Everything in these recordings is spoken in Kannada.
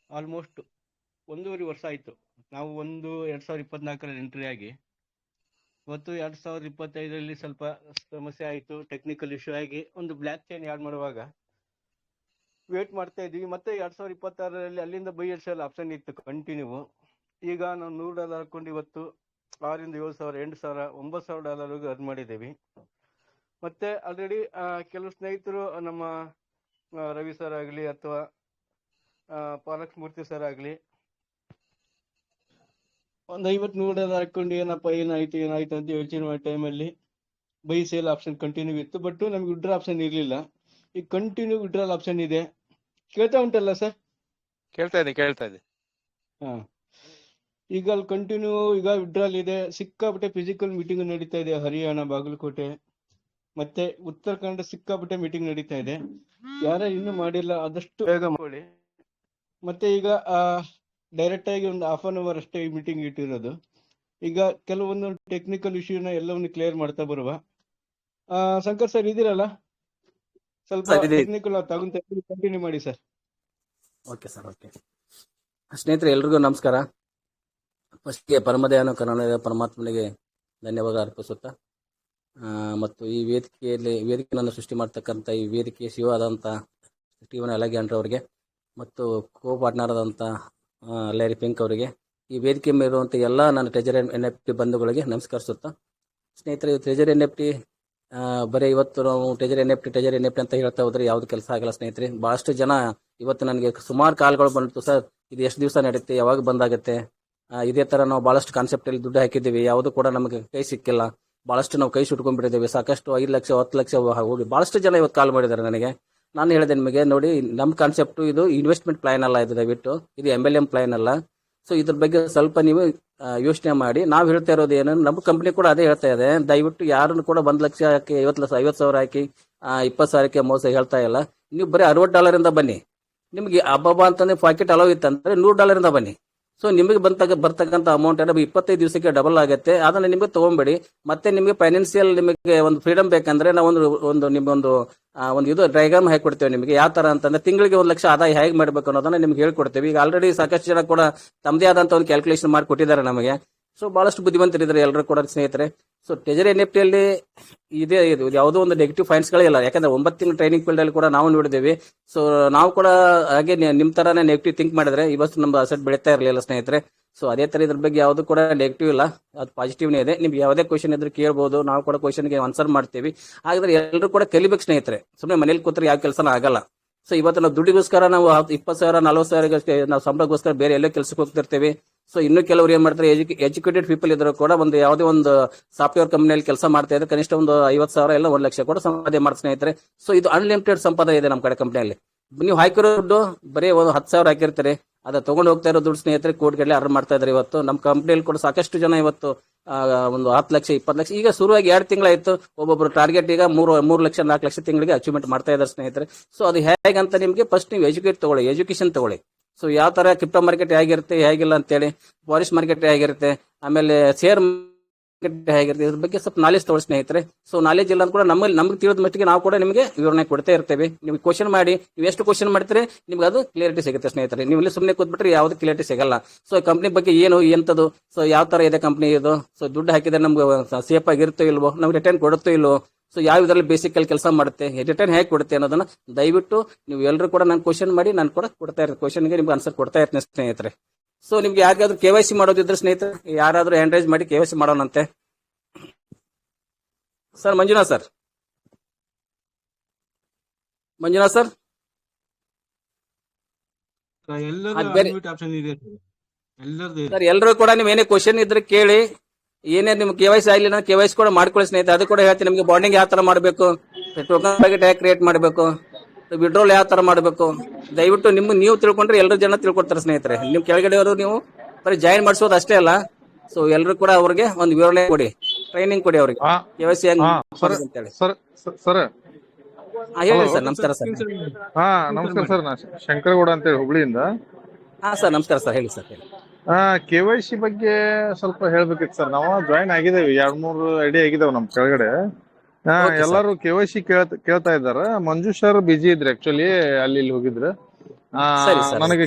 ಆಲ್ಮೋಸ್ಟ್ 1.5 ವರ್ಷ ಆಯಿತು. ನಾವು 2024ರಲ್ಲಿ ಎಂಟ್ರಿ ಆಗಿ ಮತ್ತು 2025ರಲ್ಲಿ ಸ್ವಲ್ಪ ಸಮಸ್ಯೆ ಆಯಿತು, ಟೆಕ್ನಿಕಲ್ ಇಶ್ಯೂ ಆಗಿ ಒಂದು ಬ್ಲ್ಯಾಕ್ ಚೈನ್ ಆ್ಯಡ್ ಮಾಡುವಾಗ ವೇಟ್ ಮಾಡ್ತಾ ಇದ್ವಿ. ಮತ್ತೆ 2026ರಲ್ಲಿ ಅಲ್ಲಿಂದ ಬೈ ಎಲ್ ಆಪ್ಷನ್ ಇತ್ತು ಕಂಟಿನ್ಯೂ. ಈಗ ನಾವು $100 ಹಾಕೊಂಡು ಇವತ್ತು 6,000 7,000 8,000 $9,000 ಅರ್ನ್ ಮಾಡಿದ್ದೀವಿ. ಮತ್ತೆ ಆಲ್ರೆಡಿ ಕೆಲವು ಸ್ನೇಹಿತರು ನಮ್ಮ ರವಿ ಸರ್ ಆಗಲಿ ಅಥವಾ ಪಾಲಕ್ ಮೂರ್ತಿ ಸರ್ ಆಗಲಿ ಒಂದು $50 ಹಾಕೊಂಡು ಏನಾಯ್ತು ಅಂತ ಯೋಚನೆ ಮಾಡೋ ಟೈಮಲ್ಲಿ ಬೈ ಸೇಲ್ ಆಪ್ಷನ್ ಕಂಟಿನ್ಯೂ ಇತ್ತು, ಬಟ್ ನಮ್ಗೆ ವಿಡ್ರಾ ಆಪ್ಷನ್ ಇರಲಿಲ್ಲ. ಈಗ ಕಂಟಿನ್ಯೂ ವಿಡ್ರಾಲ್ ಆಪ್ಷನ್ ಇದೆ. ಕೇಳ್ತಾ ಉಂಟಲ್ಲ ಸರ್? ಕೇಳ್ತಾ ಇದೆ. ಹಾ, ಈಗ ಅಲ್ಲಿ ಕಂಟಿನ್ಯೂ ಈಗ ವಿಡ್ರಾಲ್ ಇದೆ. ಸಿಕ್ಕಾಪಟ್ಟೆ ಫಿಸಿಕಲ್ ಮೀಟಿಂಗ್ ನಡೀತಾ ಇದೆ. ಹರಿಯಾಣ, ಬಾಗಲಕೋಟೆ ಮತ್ತೆ ಉತ್ತರ ಕನ್ನಡ ಸಿಕ್ಕಾಪಟ್ಟೆ ಮೀಟಿಂಗ್ ನಡೀತಾ ಇದೆ. ಯಾರ ಇನ್ನೂ ಮಾಡಿಲ್ಲ ಆದಷ್ಟು ಬೇಗ ಮಾಡಿ. ಮತ್ತೆ ಈಗ ಡೈರೆಕ್ಟ್ ಆಗಿ ಒಂದು ½ ಅಷ್ಟೇ ಈ ಮೀಟಿಂಗ್ ಇಟ್ಟಿರೋದು. ಈಗ ಕೆಲವೊಂದು ಟೆಕ್ನಿಕಲ್ ಇಶ್ಯೂನ ಎಲ್ಲವನ್ನು ಕ್ಲಿಯರ್ ಮಾಡ್ತಾ ಬರುವ. ಶಂಕರ್ ಸರ್ ಇದ್ದೀರಲ್ಲ? ಸ್ವಲ್ಪ ಟೆಕ್ನಿಕಲ್ ತಗೊಂತ ಕಂಟಿನ್ಯೂ ಮಾಡಿ ಸರ್. Okay sir. ಓಕೆ ಸ್ನೇಹಿತರೆ, ಎಲ್ರಿಗೂ ನಮಸ್ಕಾರ. ಫಸ್ಟ್ಗೆ ಪರಮದಯಾನು ಕರುಣಾನಿಧಿ ಪರಮಾತ್ಮನಿಗೆ ಧನ್ಯವಾದ ಅರ್ಪಿಸುತ್ತಾ, ಮತ್ತು ಈ ವೇದಿಕೆಯನ್ನು ಸೃಷ್ಟಿ ಮಾಡ್ತಕ್ಕಂಥ ಈ ವೇದಿಕೆ ಸಿಒ ಆದಂಥ ಸ್ಟೀವನ್ ಅಲೆಗ್ಯಾಂಡ್ರ್ ಅವರಿಗೆ ಮತ್ತು ಕೋ ಪಾರ್ಟ್ನರ್ ಆದಂಥ ಲ್ಯಾರಿ ಪಿಂಕ್ ಅವರಿಗೆ, ಈ ವೇದಿಕೆ ಮೇಲಿರುವಂಥ ಎಲ್ಲ ನನ್ನ ಟ್ರೆಜರಿ NFT ಬಂಧುಗಳಿಗೆ ನಮಸ್ಕರಿಸುತ್ತಾ, ಸ್ನೇಹಿತರೆ, ಟ್ರೆಜರಿ NFT ಬರೀ ಇವತ್ತು ನಾವು ಟ್ರೆಜರಿ NFT ಅಂತ ಹೇಳ್ತಾ ಹೋದ್ರೆ ಯಾವ್ದು ಕೆಲಸ ಆಗಲ್ಲ ಸ್ನೇಹಿತರೆ. ಬಹಳಷ್ಟು ಜನ ಇವತ್ತು ನನಗೆ ಸುಮಾರು ಕಾಲ್ಗಳು ಬಂತು, ಸರ್ ಇದು ಎಷ್ಟು ದಿವಸ ನಡೆಯುತ್ತೆ, ಯಾವಾಗ ಬಂದಾಗುತ್ತೆ, ಇದೇ ತರ ನಾವು ಬಹಳಷ್ಟು ಕಾನ್ಸೆಪ್ಟ್ ಅಲ್ಲಿ ದುಡ್ಡು ಹಾಕಿದ್ದೀವಿ, ಯಾವುದು ಕೂಡ ನಮಗೆ ಕೈ ಸಿಕ್ಕಿಲ್ಲ, ಬಹಳಷ್ಟು ನಾವು ಕೈ ಸುಟ್ಕೊಂಡ್ಬಿಟ್ಟಿದ್ದೇವೆ, ಸಾಕಷ್ಟು 5 ಲಕ್ಷ 10 ಲಕ್ಷ ಹೋಗಿ ಬಹಳಷ್ಟು ಜನ ಇವತ್ತು ಕಾಲ್ ಮಾಡಿದ್ದಾರೆ ನನಗೆ. ನಾನು ಹೇಳಿದೆ ನಿಮಗೆ, ನೋಡಿ ನಮ್ಮ ಕಾನ್ಸೆಪ್ಟ್ ಇದು ಇನ್ವೆಸ್ಟ್ಮೆಂಟ್ ಪ್ಲಾನ್ ಅಲ್ಲ, ಇದು ದಯವಿಟ್ಟು ಇದು MLM ಪ್ಲಾನ್ ಅಲ್ಲ. ಸೊ ಇದ್ರ ಬಗ್ಗೆ ಸ್ವಲ್ಪ ನೀವು ಯೋಚನೆ ಮಾಡಿ. ನಾವು ಹೇಳ್ತಾ ಇರೋದು ಏನು, ನಮ್ಮ ಕಂಪ್ನಿ ಕೂಡ ಅದೇ ಹೇಳ್ತಾ ಇದೆ, ದಯವಿಟ್ಟು ಯಾರನ್ನು ಕೂಡ 1 ಲಕ್ಷ ಹಾಕಿ 50,000 ಹಾಕಿ 20,000ಕ್ಕೆ ಮೋಸ ಹೇಳ್ತಾ ಇಲ್ಲ. ನೀವು ಬರೀ $60 ಬನ್ನಿ. ನಿಮ್ಗೆ ಹಬ್ಬ ಅಂತಂದ್ರೆ ಪಾಕೆಟ್ ಅಲೋ ಇತ್ತಂದ್ರೆ $100 ಬನ್ನಿ. ಸೊ ನಿಮಗೆ ಬರ್ತಕ್ಕಂಥ ಅಮೌಂಟ್ ಏನೋ 25 ದಿವಸಕ್ಕೆ ಡಬಲ್ ಆಗುತ್ತೆ. ಅದನ್ನ ನಿಮಗೆ ತಗೊಂಬೇಡಿ. ಮತ್ತೆ ನಿಮಗೆ ಫೈನಾನ್ಸಿಯಲ್ ನಿಮಗೆ ಒಂದು ಫ್ರೀಡಮ್ ಬೇಕಂದ್ರೆ ನಾವು ನಿಮ್ಗೊಂದು ಇದು ಡಯಾಗ್ರಾಮ್ ಹಾಕಿ ಕೊಡ್ತೇವೆ ನಿಮಗೆ. ಯಾವ ತರ ಅಂತಂದ್ರೆ ತಿಂಗಳಿಗೆ 1 ಲಕ್ಷ ಆದಾಯ ಹೇಗೆ ಮಾಡಬೇಕು ಅನ್ನೋದನ್ನ ನಿಮ್ಗೆ ಹೇಳ್ಕೊಡ್ತೇವೆ. ಈಗ ಆಲ್ರೆಡಿ ಸಾಕಷ್ಟು ಜನ ಕೂಡ ತಮ್ಮದೇ ಆದಂತ ಒಂದು ಕ್ಯಾಲ್ಕುಲೇಷನ್ ಮಾಡಿ ಕೊಟ್ಟಿದ್ದಾರೆ ನಮಗೆ. ಸೊ ಬಹಳಷ್ಟು ಬುದ್ಧಿವಂತರಿದ್ದಾರೆ ಎಲ್ಲರೂ ಕೂಡ ಸ್ನೇಹಿತರೆ. ಸೊ ಟ್ರೆಜರಿ NFT ಅಲ್ಲಿ ಇದೇ ಇದು ಯಾವುದೋ ಒಂದು ನೆಗೆಟಿವ್ ಪಾಯಿಂಟ್ಸ್ ಗಳಿಲ್ಲ, ಯಾಕಂದ್ರೆ 9 ತಿಂಗಳ ಟ್ರೈನಿಂಗ್ ಫೀಲ್ಡ್ ಅಲ್ಲಿ ಕೂಡ ನಾವು ನೋಡಿದ್ದೇವೆ. ಸೊ ನಾವು ಕೂಡ ಹಾಗೆ ನಿಮ್ ತರಾನೇ ನೆಗೆಟಿವ್ ಥಿಂಕ್ ಮಾಡಿದ್ರೆ ಇವತ್ತು ನಮ್ಮ ಅಸೆಟ್ ಬೆಳೀತಾ ಇರಲಿಲ್ಲ ಸ್ನೇಹಿತರೆ. ಸೊ ಅದೇ ತರ ಇದ್ರ ಬಗ್ಗೆ ಯಾವುದು ಕೂಡ ನೆಗೆಟಿವ್ ಇಲ್ಲ, ಅದು ಪಾಸಿಟಿವ್ನೇ ಇದೆ. ನಿಮ್ಗೆ ಯಾವುದೇ ಕ್ವಶನ್ ಇದ್ರೆ ಕೇಳಬಹುದು, ನಾವು ಕೂಡ ಕ್ವಶನ್ಗೆ ಆನ್ಸರ್ ಮಾಡ್ತೀವಿ. ಹಾಗಾದ್ರೆ ಎಲ್ಲರೂ ಕೂಡ ಕಲಿಬೇಕು ಸ್ನೇಹಿತರೆ. ಸುಮ್ಮನೆ ಮನೇಲಿ ಕೂತ್ರೆ ಯಾವ ಕೆಲಸನೂ ಆಗಲ್ಲ. ಸೊ ಇವತ್ತು ನಾವು ದುಡ್ಡಿಗೋಸ್ಕರ ನಾವು 20,000 40,000 ನಾವು ಸಂಬಳಗೋಸ್ಕರ ಬೇರೆ ಎಲ್ಲೋ ಕೆಲಸಕ್ಕೆ ಹೋಗ್ತಿರ್ತೀವಿ. ಸೊ ಇನ್ನು ಕೆಲವರು ಏನ್ ಮಾಡ್ತಾರೆ, ಎಜುಕೇಟೆಡ್ ಪೀಪಲ್ ಇದ್ರು ಕೂಡ ಒಂದು ಯಾವುದೇ ಒಂದು ಸಾಫ್ಟ್ವೇರ್ ಕಂಪನಿಯಲ್ಲಿ ಕೆಲಸ ಮಾಡ್ತಾ ಇದ್ರೆ ಕನಿಷ್ಠ ಒಂದು 50,000 ಇಲ್ಲ 1 ಲಕ್ಷ ಕೂಡ ಸಂಪಾದನೆ ಮಾಡ್ತಾರೆ ಸ್ನೇಹಿತರೆ. ಸೊ ಇದು ಅನ್ಲಿಮಿಟೆಡ್ ಸಂಪಾದನೆ ಇದೆ ನಮ್ಮ ಕಡೆ ಕಂಪನಿಯಲ್ಲಿ. ನೀವು ಹಾಕಿರೋ ದುಡ್ಡು ಬರೀ ಒಂದು 10,000 ಹಾಕಿರ್ತೀರಿ, ಅದ ತಗೊಂಡು ಹೋಗ್ತಾ ಇರೋ ದುಡ್ಡು ಸ್ನೇಹಿತರೆ ಕೋಟಿಗಟ್ಟಲೆ ಅರ್ನ್ ಮಾಡ್ತಾ ಇದ್ದಾರೆ. ಇವತ್ತು ನಮ್ಮ ಕಂಪನಿಯಲ್ಲಿ ಕೂಡ ಸಾಕಷ್ಟು ಜನ ಇವತ್ತು ಒಂದು 10 ಲಕ್ಷ 20 ಲಕ್ಷ ಈಗ ಶುರುವಾಗಿ 2 ತಿಂಗಳಾಯ್ತು. ಒಬ್ಬೊಬ್ರು ಟಾರ್ಗೆಟ್ ಈಗ 3 ಲಕ್ಷ 4 ಲಕ್ಷ ತಿಂಗಳಿಗೆ ಅಚೀವ್ಮೆಂಟ್ ಮಾಡ್ತಾ ಇದ್ದಾರೆ ಸ್ನೇಹಿತರೆ. ಸೊ ಅದು ಹೇಗಂತ ನಿಮಗೆ ಫಸ್ಟ್ ನೀವು ಎಜುಕೇಶನ್ ತಗೊಳ್ಳಿ. ಸೊ ಯಾವ ತರ ಕ್ರಿಪ್ಟೋ ಮಾರ್ಕೆಟ್ ಹೇಗಿರುತ್ತೆ ಹೇಗಿಲ್ಲ ಅಂತೇಳಿ, ಫಾರೆಸ್ಟ್ ಮಾರ್ಕೆಟ್ ಹೇಗಿರುತ್ತೆ, ಆಮೇಲೆ ಶೇರ್ ಮಾರ್ಕೆಟ್ ಹೇಗಿರುತ್ತೆ, ಇದ್ರ ಬಗ್ಗೆ ಸ್ವಲ್ಪ ನಾಲೆಜ್ ತಗೊಳ್ಳಿ ಸ್ನೇಹಿತರೆ. ಸೊ ನಾಲೆಜ್ ಇಲ್ಲ ಅಂತ ಕೂಡ ನಮ್ಗೆ ತಿಳಿದ ಮಟ್ಟಿಗೆ ನಾವು ಕೂಡ ನಿಮಗೆ ವಿವರಣೆ ಕೊಡ್ತಾ ಇರ್ತೇವೆ. ನೀವು ಕ್ವಶನ್ ಮಾಡಿ, ನೀವು ಎಷ್ಟು ಕ್ವಶನ್ ಮಾಡ್ತೀರಿ ನಿಮ್ಗೆ ಅದು ಕ್ಲಿಯರಿಟಿ ಸಿಗುತ್ತೆ ಸ್ನೇಹಿತರೆ. ನೀವು ಇಲ್ಲಿ ಸುಮ್ಮನೆ ಕೂತ್ಬಿಟ್ರೆ ಯಾವ್ದು ಕ್ಲಿಯರಿಟಿ ಸಿಗಲ್ಲ. ಸೊ ಕಂಪ್ನಿ ಬಗ್ಗೆ ಏನು ಎಂತದು, ಸೊ ಯಾವ ತರ ಇದೆ ಕಂಪ್ನಿ ಇದು, ಸೊ ದುಡ್ಡು ಹಾಕಿದ್ರೆ ನಮ್ಗೆ ಸೇಫ್ ಆಗಿರುತ್ತೋ ಇಲ್ವೋ, ನಮ್ಗೆ ರಿಟರ್ನ್ ಕೊಡುತ್ತೋ ಇಲ್ವೋ, ಸೊ ಯಾವ ಇದರಲ್ಲಿ ಬೇಸಿಕ್ ಅಲ್ಲಿ ಕೆಲಸ ಮಾಡುತ್ತೆ, ರಿಟರ್ನ್ ಹೇಗೆ ಕೊಡುತ್ತೆ ಅನ್ನೋದನ್ನ ದಯವಿಟ್ಟು ನೀವು ಎಲ್ಲರೂ ಕೂಡ ನಾನು ಕ್ವಶನ್ ಮಾಡಿ ನಾನು ಕೂಡ ಕೊಡ್ತಾ ಇರ್ತೀನಿ, ಕ್ವಶನ್ಗೆ ನಿಮ್ಗೆ ಆನ್ಸರ್ ಕೊಡ್ತಾ ಇರ್ತೀನಿ ಸ್ನೇಹಿತರೆ. ಸೊ ನಿಮ್ಗೆ ಯಾರಿಗಾದ್ರೂ KYC ಮಾಡೋದಿದ್ರೆ ಸ್ನೇಹಿತರೆ ಯಾರಾದ್ರೂ ಹ್ಯಾಂಡ್ ರೈಸ್ ಮಾಡಿ KYC ಮಾಡೋಣಂತೆ. ಸರ್ ಮಂಜುನಾಥ್ ಸರ್ ಸರ್ ಎಲ್ಲರೂ ಕೂಡ ನೀವು ಏನೇ ಕ್ವಶನ್ ಇದ್ರೆ ಕೇಳಿ. ಏನೇ ನಿಮ್ಗೆ KYC ಆಗಲಿಲ್ಲ KYC ಕೂಡ ಮಾಡ್ಕೊಳ್ಳಿ ಸ್ನೇಹಿತರೆ. ಅದು ಕೂಡ ಹೇಳ್ತೀನಿ ನಿಮ್ಗೆ. ಬಾಂಡಿಂಗ್ ಯಾವ ತರ ಮಾಡಬೇಕು, ಟೋಕನ್ ಪ್ಯಾಕೆಟ್ ಹೇಗೆ ಕ್ರಿಯೇಟ್ ಮಾಡಬೇಕು, ವಿಡ್ರೋಲ್ ಯಾವ ತರ ಮಾಡಬೇಕು, ದಯವಿಟ್ಟು ನೀವು ತಿಳ್ಕೊಂಡ್ರೆ ಎಲ್ಲರೂ ಜನ ತಿಳ್ಕೊಡ್ತಾರೆ ಸ್ನೇಹಿತರೆ. ನಿಮ್ ಕೆಳಗಡೆಯವರು ನೀವು ಬರೀ ಜಾಯಿನ್ ಮಾಡಿಸೋದು ಅಷ್ಟೇ ಅಲ್ಲ, ಸೊ ಎಲ್ಲರೂ ಕೂಡ ಅವ್ರಿಗೆ ಒಂದು ವಿವರಣೆ ಕೊಡಿ, ಟ್ರೈನಿಂಗ್ ಕೊಡಿ ಅವ್ರಿಗೆ KYC ಅಂತೇಳಿ. ಹೇಳಿ ಸರ್. ನಮಸ್ಕಾರ ಸರ್. ನಮಸ್ಕಾರ ಸರ್, ನಾ ಶಂಕರಗೌಡ ಅಂತೇಳಿ ಹುಬ್ಳಿಯಿಂದ. ಸರ್ ನಮಸ್ಕಾರ ಸರ್. ಹೇಳಿ ಸರ್. KYC ಬಗ್ಗೆ ಸ್ವಲ್ಪ ಹೇಳ್ಬೇಕಿತ್ತು ಸರ್. ನಾವು ಜಾಯಿನ್ ಆಗಿದ್ದೇವೆ, 2-3 ಐಡಿ ಆಗಿದಾವ್ ನಮ್ ಕೆಳಗಡೆ. ಎಲ್ಲರೂ KYC ಕೇಳ್ತಾ ಇದಾರ. ಮಂಜು ಸರ್ ಬಿಜಿ ಇದ್ರು ಆಕ್ಚುಲಿ, ಅಲ್ಲಿ ಇಲ್ಲಿ ಹೋಗಿದ್ರು. ಸರಿ ಸರ್. ನನಗೆ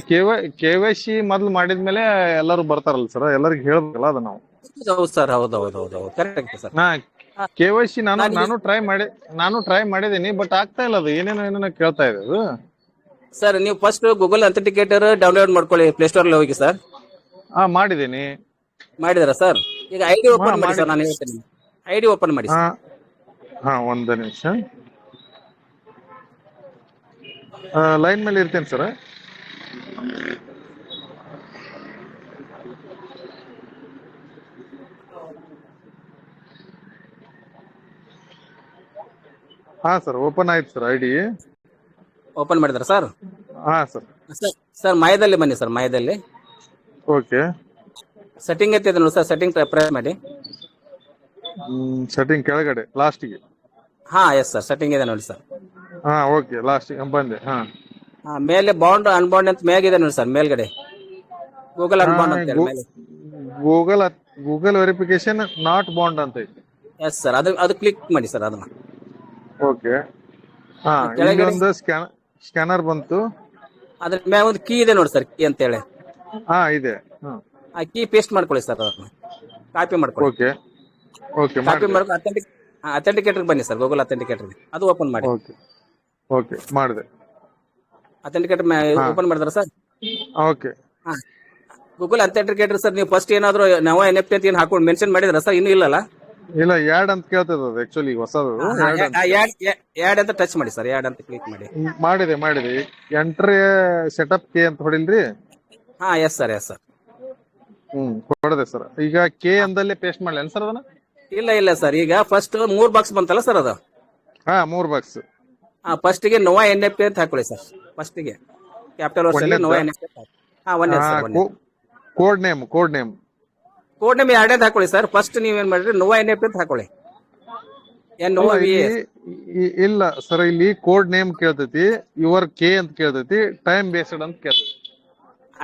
KYC ಮೊದ್ಲು ಮಾಡಿದ್ಮೇಲೆ ಎಲ್ಲರೂ ಬರ್ತಾರಲ್ಲ ಸರ್, ಎಲ್ಲರಿಗೂ ಹೇಳ್ಬೇಕಲ್ಲ ಅದು ನಾವು. ಹೌದು ಸರ್, ಹೌದು ಕರೆಕ್ಟ್ ಸರ್. ನಾ KYC ನಾನು ನಾನು ಟ್ರೈ ಮಾಡಿದೀನಿ, ಬಟ್ ಆಗ್ತಾ ಇಲ್ಲ ಅದು, ಏನೇನೋ ಕೇಳ್ತಾ ಇದೆ ಅದು. ಸರ್ ನೀವು ಫಸ್ಟ್ ಗೂಗಲ್ ಅಥೆಂಟಿಕೇಟರ್ ಡೌನ್ಲೋಡ್ ಮಾಡ್ಕೊಳ್ಳಿ, ಪ್ಲೇಸ್ಟೋರ್ ಅಲ್ಲಿ ಹೋಗಿ ಸರ್. ಮಾಡಿದೀನಿ. ಮಾಡಿದಾರಾ ಸರ್? ಈಗ ಐಡಿ ಓಪನ್ ಮಾಡಿ ಸರ್, ನಾನು ಹೇಳ್ತೇನೆ. ಐಡಿ ಓಪನ್ ಮಾಡಿ ಸರ್. ಒಂದು ನಿಮಿಷ ಲೈನ್ ಮೇಲೆ ಇರ್ತೇನೆ ಸರ್. ಸರ್ ಓಪನ್ ಆಯ್ತು ಸರ್, ಐಡಿ ಓಪನ್ ಮಾಡಿದಾರ ಸರ್? ಸರ್. ಸರ್ ಮಾಯದಲ್ಲಿ ಬನ್ನಿ ಸರ್, ಮಾಯದಲ್ಲಿ ಓಕೆ. ಸೆಟ್ಟಿಂಗ್ ಐತೆ ನೋಡಿ ಸರ್, ಸೆಟ್ಟಿಂಗ್ ಪ್ರೆಸ್ ಮಾಡಿ. ಸೆಟ್ಟಿಂಗ್ ಕೆಳಗಡೆ ಲಾಸ್ಟಿಗೆ. ಎಸ್ ಸರ್, ಸೆಟ್ಟಿಂಗ್ ಇದೆ ನೋಡಿ ಸರ್. ಓಕೆ, ಲಾಸ್ಟಿಗೆ ಬಂದೆ. ಮೇಲೆ ಬಾಂಡ್ ಅನ್ಬಾಂಡ್ ಅಂತ ಮೇಗಿದೆ ನೋಡಿ ಸರ್, ಮೇಲ್ಗಡೆ ಗೂಗಲ್ ಅನ್ಬಾಂಡ್ ಅಂತ ಹೇಳಿ ಮೇಲೆ. ಗೂಗಲ್ ವೆರಿಫಿಕೇಶನ್ ನಾಟ್ ಬಾಂಡ್ ಅಂತ ಐತಿ. ಎಸ್ ಸರ್, ಅದು ಕ್ಲಿಕ್ ಮಾಡಿ ಸರ್ ಅದನ್ನ. ಓಕೆ. ಒಂದು ಸ್ಕ್ಯಾನರ್ ಬಂತು. ಅದ್ರ ಮ್ಯಾಗ ಒಂದು ಕೀ ಇದೆ ನೋಡಿ ಸರ್, ಕೀ ಅಂತ ಹೇಳಿ. ಇದೆ. ಆ ಕೀ ಪೇಸ್ಟ್ ಮಾಡ್ಕೊಳ್ಳಿ ಸರ್, ಅದನ್ನ ಕಾಪಿ ಮಾಡ್ಕೊಳ್ಳಿ. ಓಕೆ ಕಾಪಿ ಮಾಡ್ಕೊಂಡು ಅಥೆಂಟಿಕೇಟರ್ ಬನ್ನಿ ಸರ್, ಗೂಗಲ್ ಅಥೆಂಟಿಕೇಟರ್ ಅದು ಓಪನ್ ಮಾಡಿ. ಓಕೆ ಮಾಡಿದೆ. ಅಥೆಂಟಿಕೇಟರ್ ಓಪನ್ ಮಾಡಿದ್ರ sir? Okay. Google authenticator sir, ನೀವು ಫಸ್ಟ್ ಏನಾದ್ರು ನಾವು NFT ಅಂತ ಏನು ಹಾಕೊಂಡು ಮೆನ್ಷನ್ ಮಾಡಿದ್ರ ಸರ್? ಇನ್ನೂ ಇಲ್ಲಲ್ಲ? ಇಲ್ಲ, ಯಾಡ್ ಅಂತ ಕೇಳ್ತದ ಅದು, ಆಕ್ಚುಲಿ ಹೊಸದು. ಯಾಡ್ ಅಂತ ಟಚ್ ಮಾಡಿ ಸರ್, ಯಾಡ್ ಅಂತ ಕ್ಲಿಕ್ ಮಾಡಿ. ಮಾಡಿದೆ. ಎಂಟ್ರಿ ಸೆಟಪ್ ಕೆ ಅಂತ ಹೊಡಿಲ್ರಿ? Yes sir. ಹೊಡೆದೆ ಸರ್. ಈಗ ಕೆ ಅಂದಲ್ಲೇ ಪೇಸ್ಟ್ ಮಾಡ್ಲಿ ಸರ್ ಅದನ್ನ? ಇಲ್ಲ ಸರ್, ಈಗ ಫಸ್ಟ್ 3 ಬಾಕ್ಸ್ ಬಂತಲ್ಲ ಸರ್ ಅದು? 3 ಬಾಕ್ಸ್. ಫಸ್ಟ್ ಗೆ ನೋವಾ NFT ಅಂತ ಹಾಕೊಳ್ಳಿ ಸರ್. ಫಸ್ಟ್ ಗೆ ಕ್ಯಾಪಿಟಲ್ ವರ್ಡ್ ನೋವಾ NFT. Code name code name ಎರಡನೇದು ಹಾಕೊಳ್ಳಿ ಸರ್. ಫಸ್ಟ್ ನೀವೇನ್ ಮಾಡ್ರಿ, ನೋವಾ NFT ಅಂತ ಹಾಕೊಳ್ಳಿ. ಇಲ್ಲ ಸರ್, ಇಲ್ಲಿ ಕೋಡ್ ನೇಮ್ ಕೇಳ್ತೈತಿ, ಯುವರ್ ಕೆ ಅಂತ ಕೇಳ್ತೈತಿ, ಟೈಮ್ ಬೇಸ್ಡ್ ಅಂತ ಕೇಳ್ತೈತಿ.